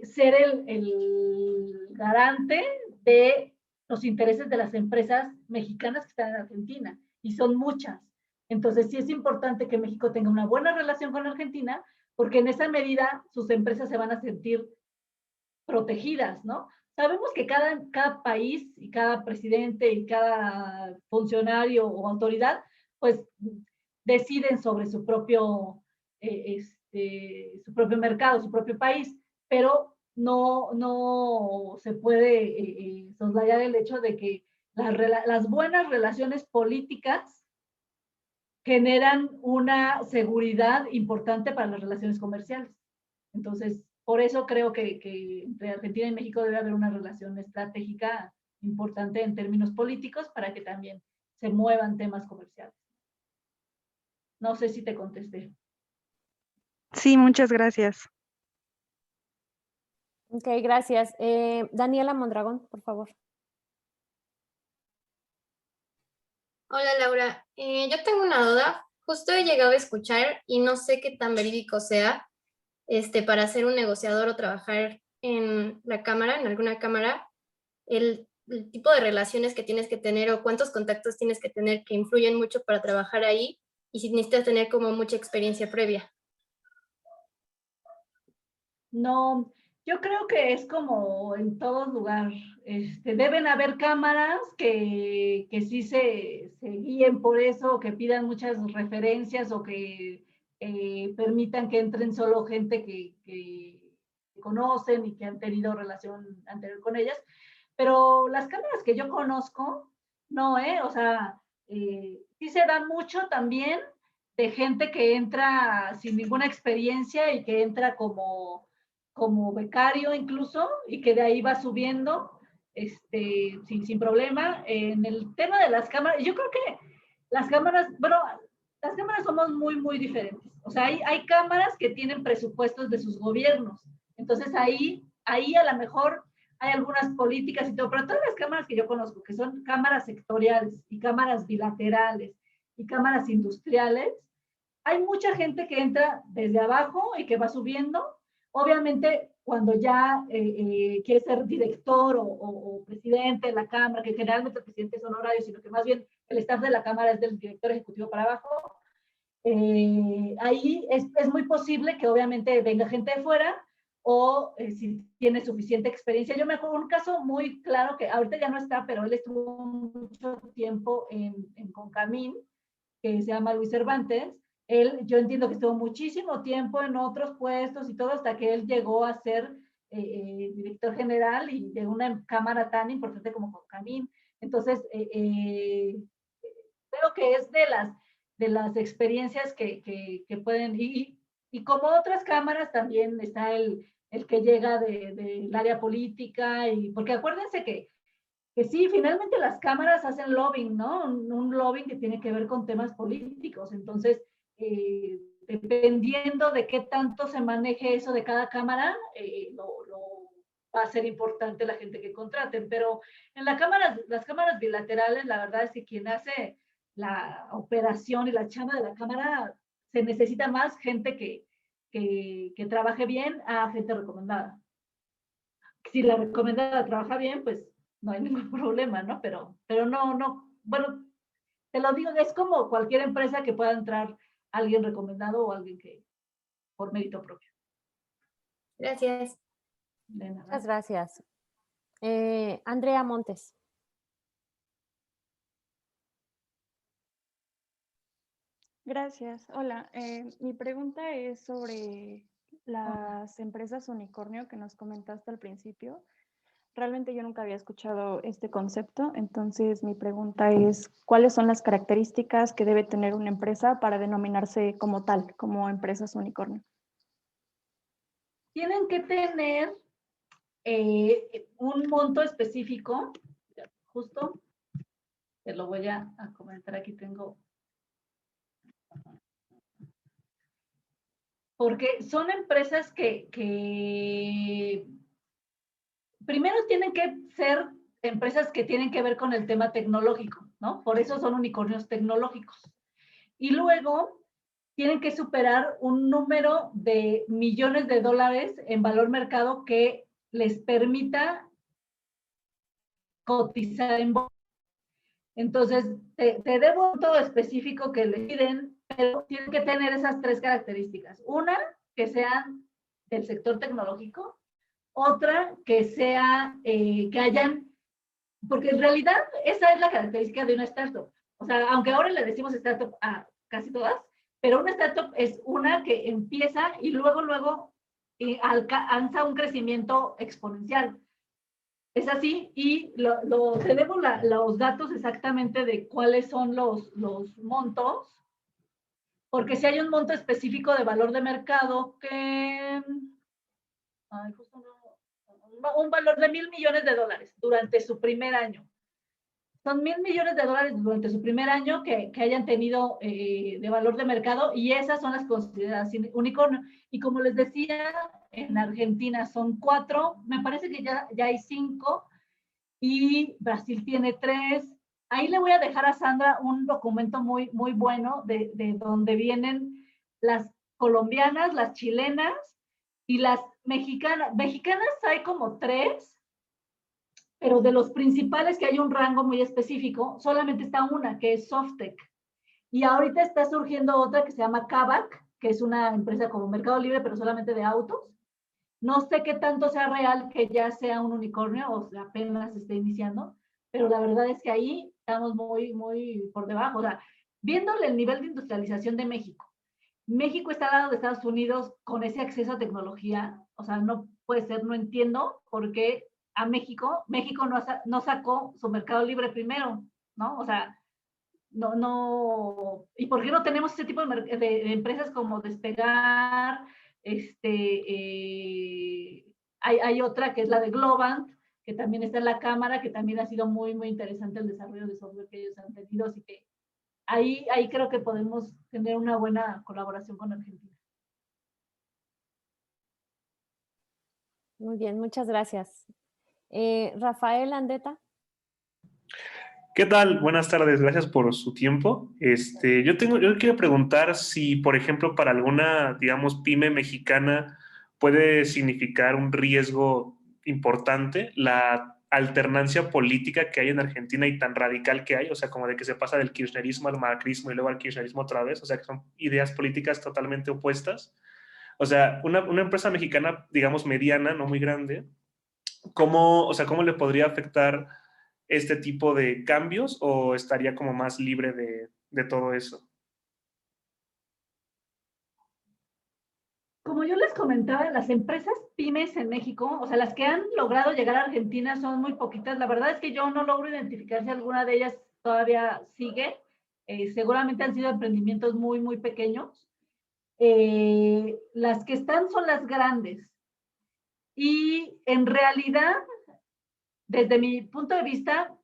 ser el garante de los intereses de las empresas mexicanas que están en Argentina, y son muchas. Entonces, sí es importante que México tenga una buena relación con Argentina, porque en esa medida sus empresas se van a sentir protegidas, ¿no? Sabemos que cada país y cada presidente y cada funcionario o autoridad, pues, deciden sobre su propio mercado, su propio país, pero no se puede soslayar el hecho de que las buenas relaciones políticas generan una seguridad importante para las relaciones comerciales. Entonces, por eso creo que entre Argentina y México debe haber una relación estratégica importante en términos políticos para que también se muevan temas comerciales. No sé si te contesté. Sí, muchas gracias. Ok, gracias. Daniela Mondragón, por favor. Hola Laura, yo tengo una duda. Justo he llegado a escuchar y no sé qué tan verídico sea, para ser un negociador o trabajar en la cámara, en alguna cámara, el tipo de relaciones que tienes que tener o cuántos contactos tienes que tener que influyen mucho para trabajar ahí, y si necesitas tener como mucha experiencia previa. No, yo creo que es como en todo lugar. Deben haber cámaras que sí se guíen por eso, o que pidan muchas referencias, o que permitan que entren solo gente que conocen y que han tenido relación anterior con ellas. Pero las cámaras que yo conozco, no, o sea, sí se da mucho también de gente que entra sin ninguna experiencia y que entra como becario incluso, y que de ahí va subiendo sin problema. En el tema de las cámaras, yo creo que las cámaras somos muy, muy diferentes. O sea, hay cámaras que tienen presupuestos de sus gobiernos. Entonces ahí a lo mejor hay algunas políticas y todo, pero todas las cámaras que yo conozco, que son cámaras sectoriales y cámaras bilaterales y cámaras industriales, hay mucha gente que entra desde abajo y que va subiendo. Obviamente, cuando ya quiere ser director o presidente de la Cámara, que generalmente el presidente es honorario, sino que más bien el staff de la Cámara es del director ejecutivo para abajo, ahí es muy posible que obviamente venga gente de fuera o si tiene suficiente experiencia. Yo me acuerdo un caso muy claro que ahorita ya no está, pero él estuvo mucho tiempo en Concamín, que se llama Luis Cervantes. Él, yo entiendo que estuvo muchísimo tiempo en otros puestos y todo hasta que él llegó a ser director general y de una cámara tan importante como Concamín. Entonces, creo que es de las experiencias que pueden, y como otras cámaras también está el que llega del área política, y porque acuérdense que sí, finalmente las cámaras hacen lobbying, ¿no? Un lobbying que tiene que ver con temas políticos. Entonces, dependiendo de qué tanto se maneje eso de cada cámara, va a ser importante la gente que contraten. Pero en las cámaras bilaterales, la verdad es que quien hace la operación y la chamba de la cámara, se necesita más gente que trabaje bien a gente recomendada. Si la recomendada trabaja bien, pues no hay ningún problema, ¿no? Pero no, bueno, te lo digo, es como cualquier empresa que pueda entrar alguien recomendado o alguien que por mérito propio. Gracias. Muchas gracias. Andrea Montes. Gracias. Hola, mi pregunta es sobre las empresas unicornio que nos comentaste al principio. Realmente yo nunca había escuchado este concepto, entonces mi pregunta es, ¿cuáles son las características que debe tener una empresa para denominarse como tal, como empresas unicornio? Tienen que tener un monto específico, justo, te lo voy a comentar, aquí tengo, porque son empresas que primero tienen que ser empresas que tienen que ver con el tema tecnológico, ¿no? Por eso son unicornios tecnológicos. Y luego tienen que superar un número de millones de dólares en valor mercado que les permita cotizar en bolsa. Entonces, te debo todo específico que le piden, pero tienen que tener esas tres características. Una, que sean del sector tecnológico. Otra, que sea, que hayan, porque en realidad esa es la característica de una startup. O sea, aunque ahora le decimos startup a casi todas, pero una startup es una que empieza y luego alcanza un crecimiento exponencial. Es así, y tenemos los datos exactamente de cuáles son los montos, porque si hay un monto específico de valor de mercado que... Ay, justo un valor de $1,000 millones durante su primer año. Son $1,000 millones durante su primer año que hayan tenido de valor de mercado, y esas son las consideradas unicornio. Y como les decía, en Argentina son 4, me parece que ya hay 5, y Brasil tiene 3. Ahí le voy a dejar a Sandra un documento muy, muy bueno de donde vienen las colombianas, las chilenas y las mexicanas. Mexicanas hay como 3, pero de los principales, que hay un rango muy específico, solamente está una, que es Softec. Y ahorita está surgiendo otra que se llama Kavak, que es una empresa como Mercado Libre, pero solamente de autos. No sé qué tanto sea real que ya sea un unicornio, o sea, apenas esté iniciando, pero la verdad es que ahí estamos muy, muy por debajo. O sea, viéndole el nivel de industrialización de México, México está al lado de Estados Unidos con ese acceso a tecnología. O sea, no puede ser, no entiendo por qué a México no sacó su Mercado Libre primero, ¿no? O sea, no, ¿y por qué no tenemos ese tipo de empresas como Despegar? Hay otra que es la de Globant, que también está en la Cámara, que también ha sido muy, muy interesante el desarrollo de software que ellos han tenido, así que ahí creo que podemos tener una buena colaboración con Argentina. Muy bien, muchas gracias. Rafael Landeta. ¿Qué tal? Buenas tardes, gracias por su tiempo. Yo quiero preguntar si, por ejemplo, para alguna, digamos, pyme mexicana puede significar un riesgo importante la alternancia política que hay en Argentina y tan radical que hay, o sea, como de que se pasa del kirchnerismo al macrismo y luego al kirchnerismo otra vez, o sea, que son ideas políticas totalmente opuestas. O sea, una empresa mexicana, digamos, mediana, no muy grande, ¿cómo le podría afectar este tipo de cambios o estaría como más libre de todo eso? Como yo les comentaba, las empresas pymes en México, o sea, las que han logrado llegar a Argentina son muy poquitas. La verdad es que yo no logro identificar si alguna de ellas todavía sigue. Seguramente han sido emprendimientos muy, muy pequeños. Las que están son las grandes. Y en realidad, desde mi punto de vista,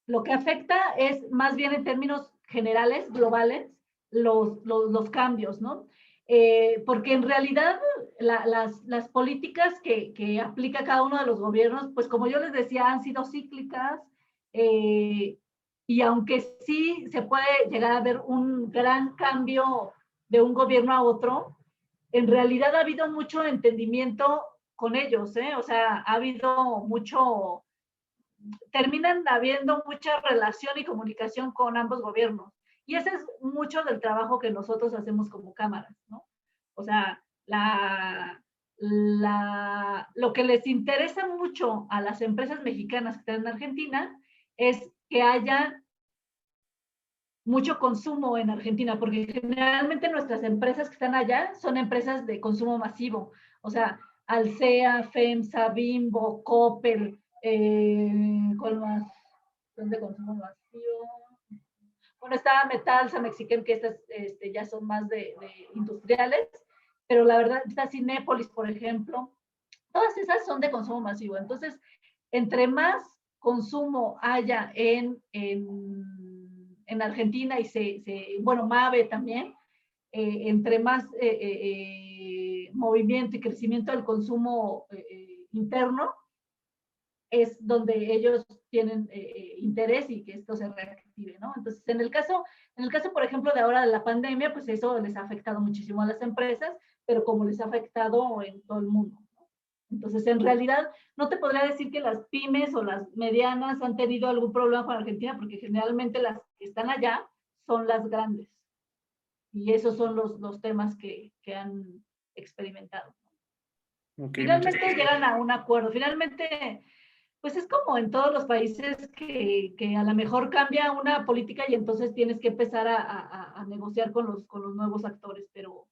lo que afecta es más bien en términos generales, globales, los cambios, ¿no? Porque en realidad las políticas que aplica cada uno de los gobiernos, pues como yo les decía, han sido cíclicas, y aunque sí se puede llegar a ver un gran cambio de un gobierno a otro, en realidad ha habido mucho entendimiento con ellos, ¿eh? O sea, ha habido mucho, terminan habiendo mucha relación y comunicación con ambos gobiernos. Y ese es mucho del trabajo que nosotros hacemos como cámaras, ¿no? O sea, lo que les interesa mucho a las empresas mexicanas que están en Argentina es que haya mucho consumo en Argentina, porque generalmente nuestras empresas que están allá son empresas de consumo masivo. O sea, Alsea, FEMSA, Bimbo, Coppel, ¿cuál más? Son de consumo masivo. Bueno, está Metalsa, Mexiquem, que estas ya son más de industriales, pero la verdad está Cinépolis, por ejemplo. Todas esas son de consumo masivo. Entonces, entre más consumo haya en Argentina y bueno, Mave también, entre más movimiento y crecimiento del consumo interno, es donde ellos tienen interés y que esto se reactive, ¿no? Entonces, en el caso, por ejemplo, de ahora de la pandemia, pues eso les ha afectado muchísimo a las empresas, pero como les ha afectado en todo el mundo, ¿no? Entonces, en realidad, no te podría decir que las pymes o las medianas han tenido algún problema con Argentina, porque generalmente las que están allá son las grandes. Y esos son los temas que han experimentado. Okay, finalmente llegan a un acuerdo. Finalmente, pues es como en todos los países que a lo mejor cambia una política y entonces tienes que empezar a negociar con los nuevos actores, pero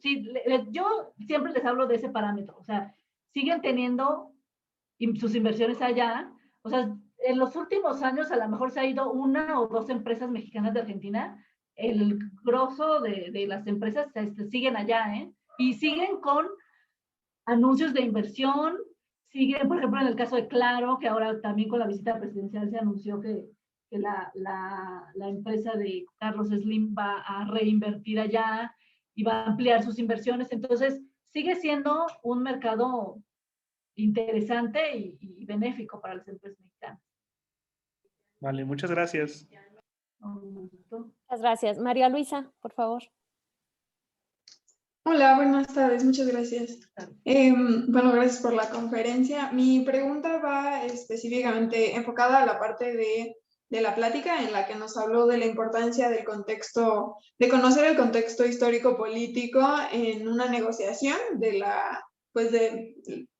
sí, yo siempre les hablo de ese parámetro, o sea, siguen teniendo sus inversiones allá, o sea, en los últimos años a lo mejor se ha ido una o dos empresas mexicanas de Argentina, el grosso de las empresas siguen allá, ¿eh? Y siguen con anuncios de inversión, siguen, por ejemplo, en el caso de Claro, que ahora también con la visita presidencial se anunció que la empresa de Carlos Slim va a reinvertir allá y va a ampliar sus inversiones. Entonces, sigue siendo un mercado interesante y benéfico para las empresas mexicanas. Vale, muchas gracias. Muchas gracias. María Luisa, por favor. Hola, buenas tardes, muchas gracias. Bueno, gracias por la conferencia. Mi pregunta va específicamente enfocada a la parte de la plática en la que nos habló de la importancia del contexto, de conocer el contexto histórico-político en una negociación de la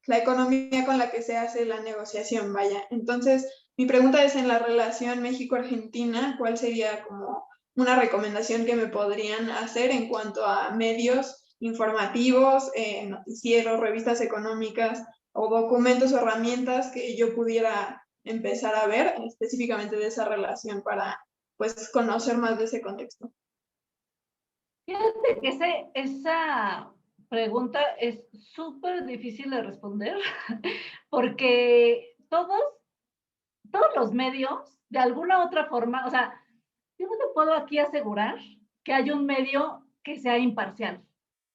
economía con la que se hace la negociación, vaya. Entonces, mi pregunta es en la relación México-Argentina, ¿cuál sería como una recomendación que me podrían hacer en cuanto a medios informativos, noticieros, revistas económicas o documentos o herramientas que yo pudiera empezar a ver específicamente de esa relación para pues conocer más de ese contexto? Fíjate que esa pregunta es súper difícil de responder porque todos los medios, de alguna u otra forma, o sea, yo no te puedo aquí asegurar que hay un medio que sea imparcial.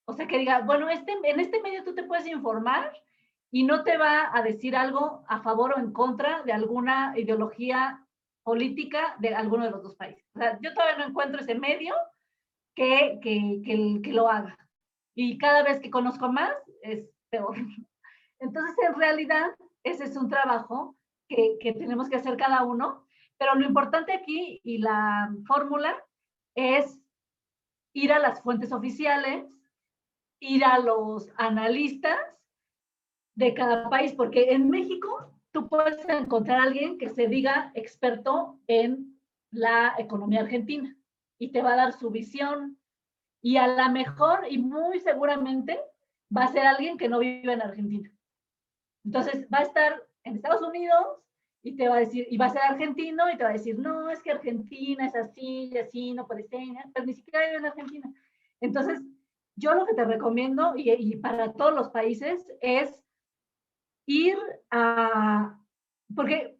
O sea, que diga, bueno, en este medio tú te puedes informar y no te va a decir algo a favor o en contra de alguna ideología política de alguno de los dos países. O sea, yo todavía no encuentro ese medio que lo haga. y cada vez que conozco más es peor. Entonces, en realidad, ese es un trabajo que tenemos que hacer cada uno, pero lo importante aquí y la fórmula es ir a las fuentes oficiales, ir a los analistas de cada país, porque en México tú puedes encontrar a alguien que se diga experto en la economía argentina y te va a dar su visión, y a lo mejor y muy seguramente va a ser alguien que no vive en Argentina. Entonces va a estar en Estados Unidos y te va a decir, y va a ser argentino y te va a decir, no, es que Argentina es así y así, no puede ser, pero ni siquiera vive en Argentina. Entonces, yo lo que te recomiendo, y para todos los países, es ir a, porque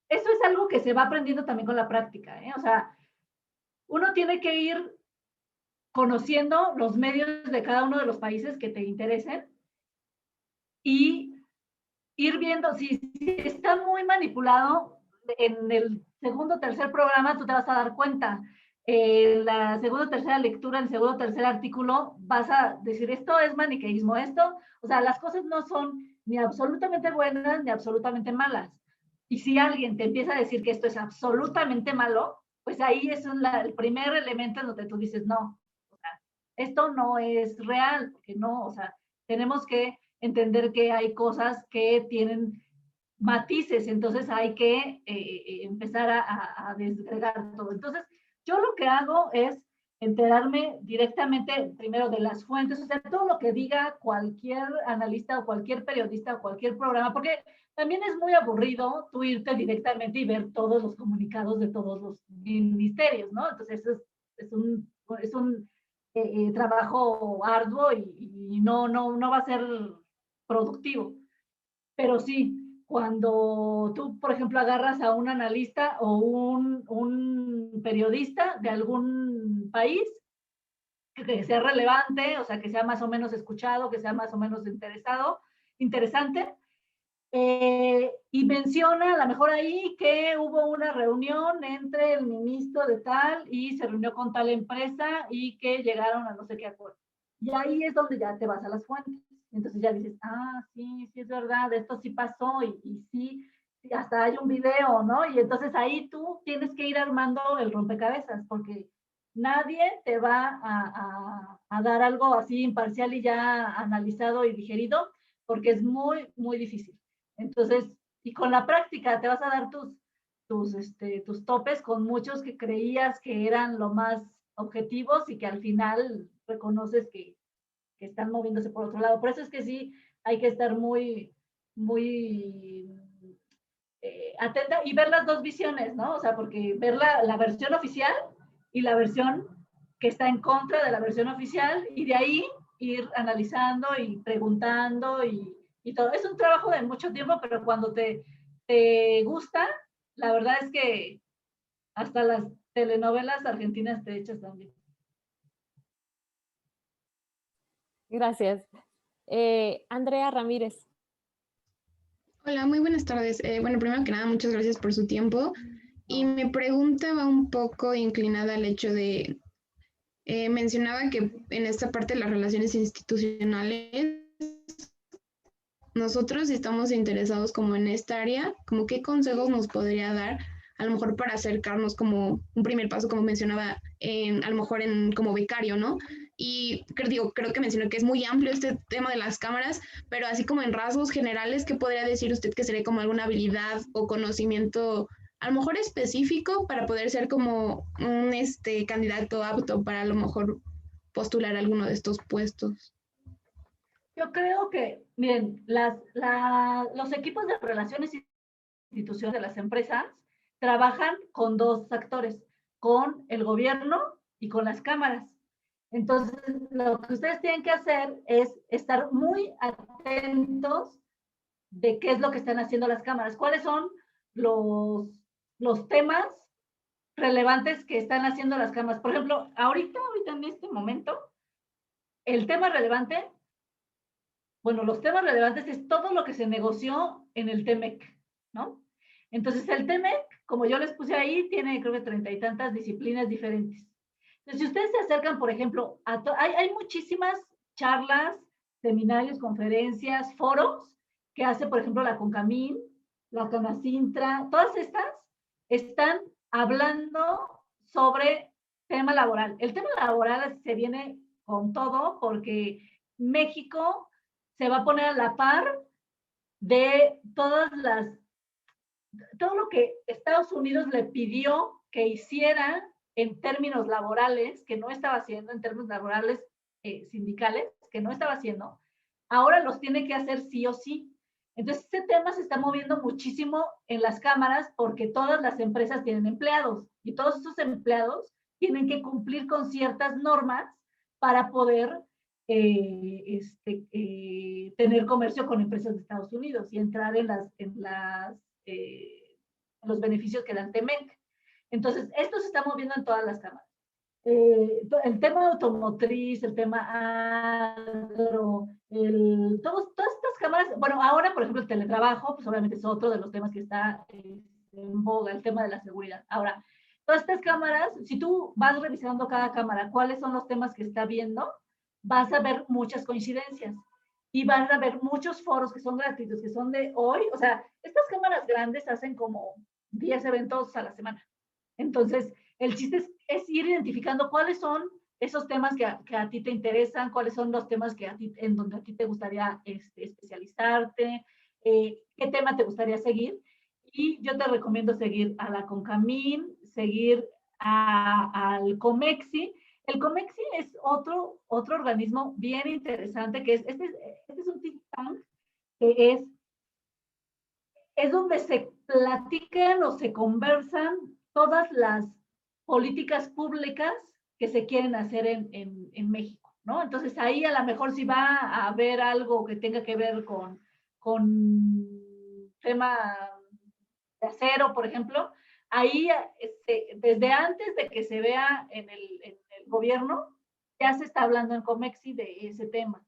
eso es algo que se va aprendiendo también con la práctica, ¿eh? O sea, uno tiene que ir conociendo los medios de cada uno de los países que te interesen y ir viendo si está muy manipulado. En el segundo o tercer programa tú te vas a dar cuenta. En la segunda o tercera lectura, en el segundo o tercer artículo, vas a decir, esto es maniqueísmo, esto, o sea, las cosas no son ni absolutamente buenas ni absolutamente malas. Y si alguien te empieza a decir que esto es absolutamente malo, pues ahí es el primer elemento en donde tú dices, no, o sea, esto no es real, porque no, o sea, tenemos que entender que hay cosas que tienen matices, entonces hay que empezar a desagregar todo. Entonces, yo lo que hago es enterarme directamente primero de las fuentes, o sea, todo lo que diga cualquier analista o cualquier periodista o cualquier programa, porque también es muy aburrido tú irte directamente y ver todos los comunicados de todos los ministerios, ¿no? Entonces, es un trabajo arduo y no va a ser productivo. Pero sí, cuando tú, por ejemplo, agarras a un analista o un periodista de algún país que sea relevante, o sea, que sea más o menos escuchado, que sea más o menos interesante, y menciona a lo mejor ahí que hubo una reunión entre el ministro de tal y se reunió con tal empresa y que llegaron a no sé qué acuerdo. Y ahí es donde ya te vas a las fuentes. Entonces ya dices, sí es verdad, esto sí pasó y sí, hasta hay un video, ¿no? Y entonces ahí tú tienes que ir armando el rompecabezas, porque nadie te va a dar algo así imparcial y ya analizado y digerido, porque es muy, muy difícil. Entonces, y con la práctica te vas a dar tus topes con muchos que creías que eran lo más objetivos y que al final reconoces que están moviéndose por otro lado. Por eso es que sí hay que estar muy, muy atenta y ver las dos visiones, ¿no? O sea, porque ver la versión oficial y la versión que está en contra de la versión oficial, y de ahí ir analizando y preguntando y todo. Es un trabajo de mucho tiempo, pero cuando te gusta, la verdad es que hasta las telenovelas argentinas te echas también. Gracias. Andrea Ramírez. Hola, muy buenas tardes. Bueno, primero que nada, muchas gracias por su tiempo. Y mi pregunta va un poco inclinada al hecho de, mencionaba que en esta parte de las relaciones institucionales, nosotros estamos interesados como en esta área, como qué consejos nos podría dar, a lo mejor para acercarnos como un primer paso, como mencionaba, a lo mejor como becario, ¿no? Y creo que mencionó que es muy amplio este tema de las cámaras, pero así como en rasgos generales, ¿qué podría decir usted que sería como alguna habilidad o conocimiento a lo mejor específico para poder ser como un candidato apto para a lo mejor postular alguno de estos puestos? Yo creo que, miren, los equipos de relaciones institucionales de las empresas trabajan con dos actores, con el gobierno y con las cámaras. Entonces, lo que ustedes tienen que hacer es estar muy atentos de qué es lo que están haciendo las cámaras, cuáles son los temas relevantes que están haciendo las cámaras. Por ejemplo, ahorita en este momento, el tema relevante, bueno, los temas relevantes es todo lo que se negoció en el TEMEC, ¿no? Entonces, el TEMEC, como yo les puse ahí, tiene creo que 30 y tantas disciplinas diferentes. Entonces, si ustedes se acercan, por ejemplo, hay muchísimas charlas, seminarios, conferencias, foros que hace, por ejemplo, la CONCAMIN, la CONACINTRA, todas estas están hablando sobre tema laboral. El tema laboral se viene con todo porque México se va a poner a la par de todo lo que Estados Unidos le pidió que hiciera en términos laborales, que no estaba haciendo, en términos laborales sindicales, que no estaba haciendo, ahora los tiene que hacer sí o sí. Entonces, este tema se está moviendo muchísimo en las cámaras porque todas las empresas tienen empleados y todos esos empleados tienen que cumplir con ciertas normas para poder tener comercio con empresas de Estados Unidos y entrar en los beneficios que dan TEMEC. Entonces, esto se está moviendo en todas las cámaras. El tema automotriz, el tema agro, todas estas cámaras, bueno, ahora, por ejemplo, el teletrabajo, pues obviamente es otro de los temas que está en boga, el tema de la seguridad. Ahora, todas estas cámaras, si tú vas revisando cada cámara, cuáles son los temas que está viendo, vas a ver muchas coincidencias y van a ver muchos foros que son gratuitos, que son de hoy. O sea, estas cámaras grandes hacen como 10 eventos a la semana. Entonces, el chiste es ir identificando cuáles son esos temas que a ti te interesan, cuáles son los temas en donde a ti te gustaría especializarte, qué tema te gustaría seguir. Y yo te recomiendo seguir a la CONCAMIN, seguir al COMEXI. El COMEXI es otro organismo bien interesante, que este es un think tank que es donde se platican o se conversan todas las políticas públicas que se quieren hacer en México, ¿no? Entonces ahí a lo mejor si va a haber algo que tenga que ver con tema de acero, por ejemplo, ahí desde antes de que se vea en el gobierno, ya se está hablando en COMEXI de ese tema.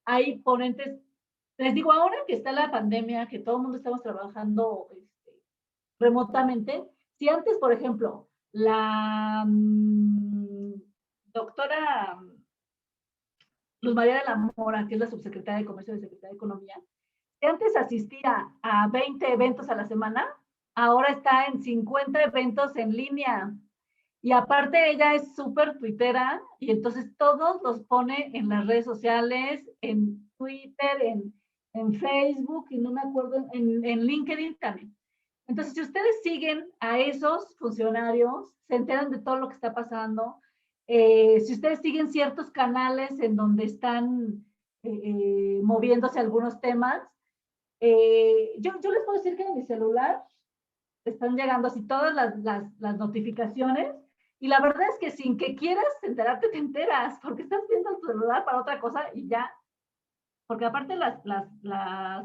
Hay ponentes, les digo, ahora que está la pandemia, que todo el mundo estamos trabajando remotamente, si antes, por ejemplo, la doctora Luz María de la Mora, que es la subsecretaria de Comercio y Secretaria de Economía, si antes asistía a 20 eventos a la semana, ahora está en 50 eventos en línea. Y aparte ella es súper tuitera y entonces todos los pone en las redes sociales, en Twitter, en Facebook y no me acuerdo, en LinkedIn también. Entonces, si ustedes siguen a esos funcionarios, se enteran de todo lo que está pasando. Si ustedes siguen ciertos canales en donde están moviéndose algunos temas, yo les puedo decir que en mi celular están llegando así todas las notificaciones y la verdad es que sin que quieras enterarte, te enteras, porque estás viendo tu celular para otra cosa y ya, porque aparte las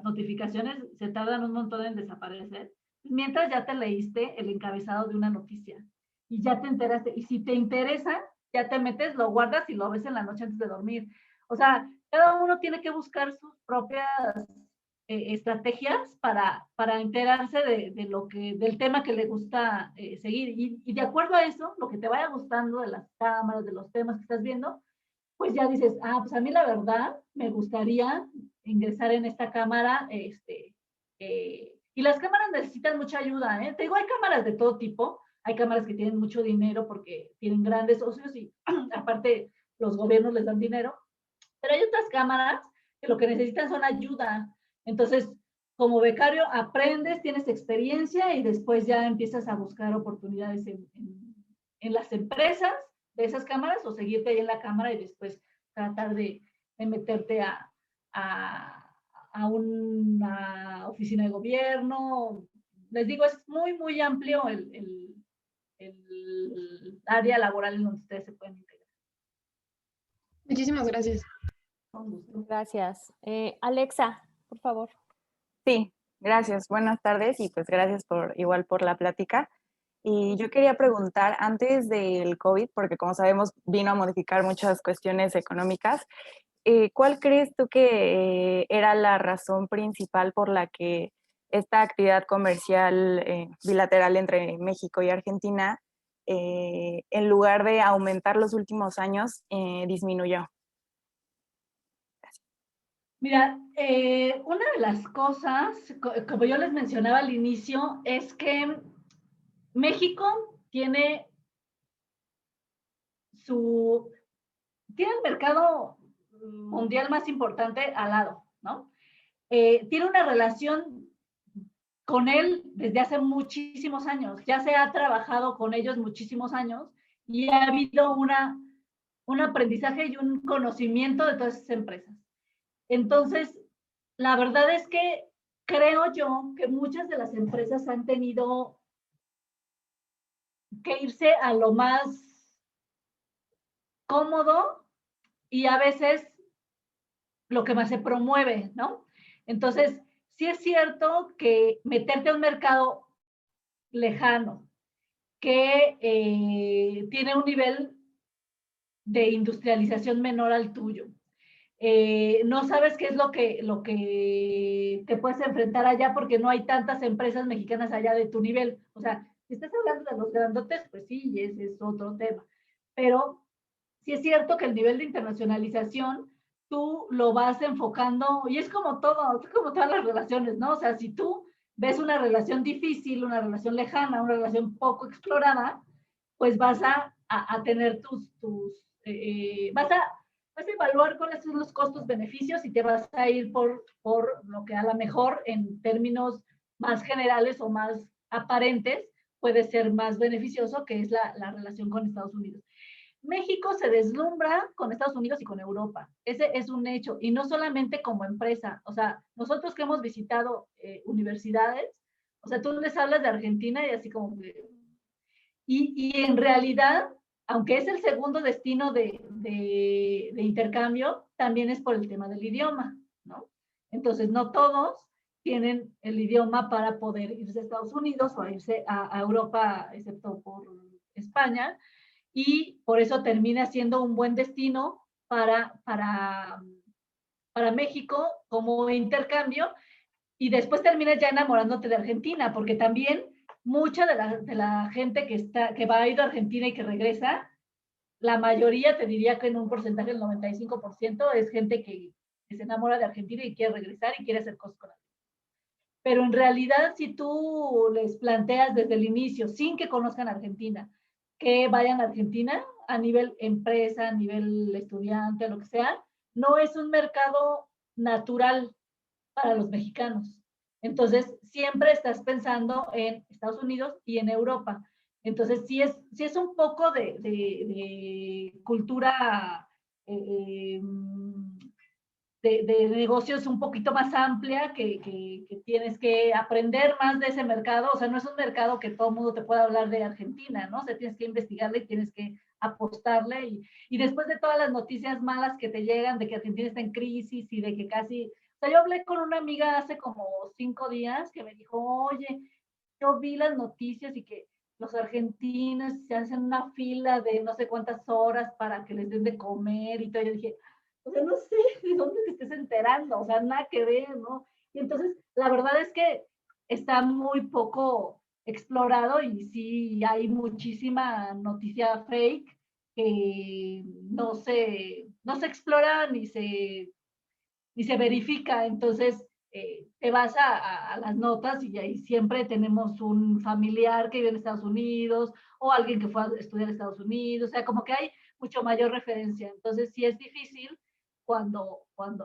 notificaciones se tardan un montón en desaparecer, mientras ya te leíste el encabezado de una noticia y ya te enteraste, y si te interesa, ya te metes, lo guardas y lo ves en la noche antes de dormir. O sea, cada uno tiene que buscar sus propias estrategias para enterarse del tema que le gusta seguir. Y de acuerdo a eso, lo que te vaya gustando de las cámaras, de los temas que estás viendo, pues ya dices, pues a mí la verdad me gustaría ingresar en esta cámara, y las cámaras necesitan mucha ayuda, Te digo, hay cámaras de todo tipo, hay cámaras que tienen mucho dinero porque tienen grandes socios y aparte los gobiernos les dan dinero, pero hay otras cámaras que lo que necesitan son ayuda. Entonces, como becario aprendes, tienes experiencia y después ya empiezas a buscar oportunidades en las empresas de esas cámaras o seguirte ahí en la cámara y después tratar de meterte a una oficina de gobierno. Les digo, es muy, muy amplio el área laboral en donde ustedes se pueden integrar. Muchísimas gracias. Gracias. Alexa, por favor. Sí, gracias. Buenas tardes y pues gracias igual por la plática. Y yo quería preguntar, antes del COVID, porque como sabemos vino a modificar muchas cuestiones económicas, ¿cuál crees tú que era la razón principal por la que esta actividad comercial bilateral entre México y Argentina, en lugar de aumentar los últimos años, disminuyó? Mira, una de las cosas, como yo les mencionaba al inicio, es que México tiene tiene el mercado mundial más importante al lado, ¿no? Tiene una relación con él desde hace muchísimos años, ya se ha trabajado con ellos muchísimos años y ha habido un aprendizaje y un conocimiento de todas esas empresas. Entonces, la verdad es que creo yo que muchas de las empresas han tenido que irse a lo más cómodo y a veces lo que más se promueve, ¿no? Entonces, sí es cierto que meterte a un mercado lejano que tiene un nivel de industrialización menor al tuyo. No sabes qué es lo que te puedes enfrentar allá porque no hay tantas empresas mexicanas allá de tu nivel. O sea, si estás hablando de los grandotes, pues sí, ese es otro tema. Pero sí es cierto que el nivel de internacionalización tú lo vas enfocando y es como todo, es como todas las relaciones, ¿no? O sea, si tú ves una relación difícil, una relación lejana, una relación poco explorada, pues vas a tener vas a evaluar cuáles son los costos-beneficios y te vas a ir por lo que a lo mejor en términos más generales o más aparentes puede ser más beneficioso, que es la relación con Estados Unidos. México se deslumbra con Estados Unidos y con Europa. Ese es un hecho. Y no solamente como empresa. O sea, nosotros que hemos visitado universidades, o sea, tú les hablas de Argentina y así como que... Y en realidad, aunque es el segundo destino de intercambio, también es por el tema del idioma, ¿no? Entonces, no todos tienen el idioma para poder irse a Estados Unidos o irse a Europa, excepto por España, y por eso termina siendo un buen destino para México como intercambio, y después terminas ya enamorándote de Argentina, porque también mucha de la gente que va a ir a Argentina y que regresa, la mayoría, te diría que en un porcentaje del 95%, es gente que se enamora de Argentina y quiere regresar y quiere hacer cosas con Argentina. Pero en realidad, si tú les planteas desde el inicio, sin que conozcan Argentina, que vayan a Argentina a nivel empresa, a nivel estudiante, lo que sea, no es un mercado natural para los mexicanos. Entonces, siempre estás pensando en Estados Unidos y en Europa. Entonces, sí es un poco de cultura de negocios un poquito más amplia, que tienes que aprender más de ese mercado. O sea, no es un mercado que todo el mundo te pueda hablar de Argentina, ¿no? O sea, tienes que investigarle y tienes que apostarle. Y después de todas las noticias malas que te llegan de que Argentina está en crisis y de que casi... O sea, yo hablé con una amiga hace como 5 días que me dijo, oye, yo vi las noticias y que los argentinos se hacen una fila de no sé cuántas horas para que les den de comer y todo. Yo dije, o sea, no sé de dónde te estés enterando, o sea, nada que ver, ¿no? Y entonces, la verdad es que está muy poco explorado y sí hay muchísima noticia fake que no se explora ni se verifica. Entonces, te vas a las notas y ahí siempre tenemos un familiar que vive en Estados Unidos o alguien que fue a estudiar en Estados Unidos, o sea, como que hay mucho mayor referencia. Entonces, sí es difícil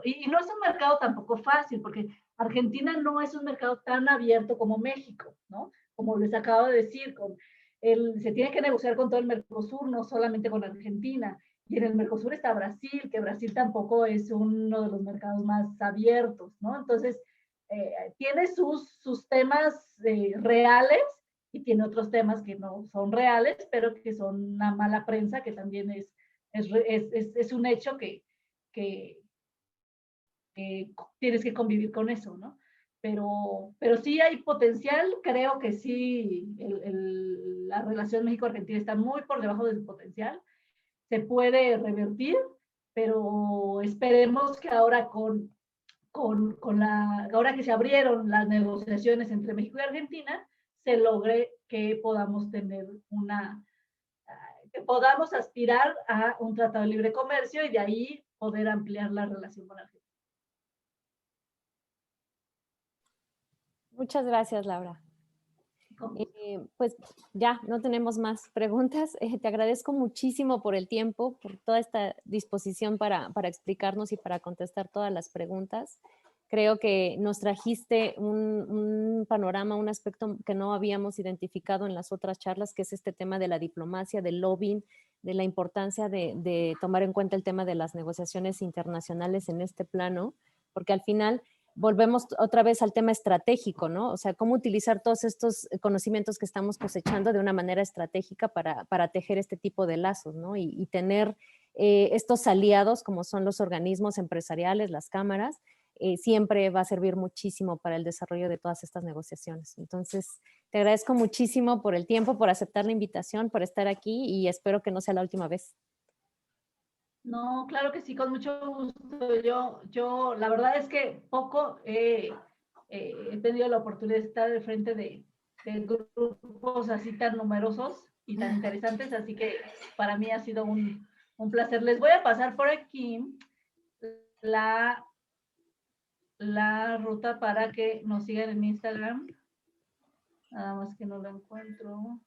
y no es un mercado tampoco fácil, porque Argentina no es un mercado tan abierto como México, ¿no? Como les acabo de decir, se tiene que negociar con todo el Mercosur, no solamente con Argentina. Y en el Mercosur está Brasil, que Brasil tampoco es uno de los mercados más abiertos, ¿no? Entonces, tiene sus temas reales y tiene otros temas que no son reales, pero que son una mala prensa, que también es un hecho que tienes que convivir con eso, ¿no? Pero sí hay potencial, creo que sí, la relación México-Argentina está muy por debajo del potencial, se puede revertir, pero esperemos que ahora ahora que se abrieron las negociaciones entre México y Argentina, se logre que podamos tener que podamos aspirar a un tratado de libre comercio y de ahí poder ampliar la relación con Argentina. Muchas gracias, Laura. Pues ya, no tenemos más preguntas. Te agradezco muchísimo por el tiempo, por toda esta disposición para explicarnos y para contestar todas las preguntas. Creo que nos trajiste un panorama, un aspecto que no habíamos identificado en las otras charlas, que es este tema de la diplomacia, del lobbying, de la importancia de tomar en cuenta el tema de las negociaciones internacionales en este plano, porque al final volvemos otra vez al tema estratégico, ¿no? O sea, cómo utilizar todos estos conocimientos que estamos cosechando de una manera estratégica para tejer este tipo de lazos, ¿no? Y tener estos aliados como son los organismos empresariales, las cámaras, siempre va a servir muchísimo para el desarrollo de todas estas negociaciones. Entonces, te agradezco muchísimo por el tiempo, por aceptar la invitación, por estar aquí y espero que no sea la última vez. No, claro que sí, con mucho gusto. Yo la verdad es que poco he tenido la oportunidad de estar al frente de grupos así tan numerosos y tan interesantes, así que para mí ha sido un placer. Les voy a pasar por aquí la ruta para que nos sigan en Instagram. Nada más que no la encuentro.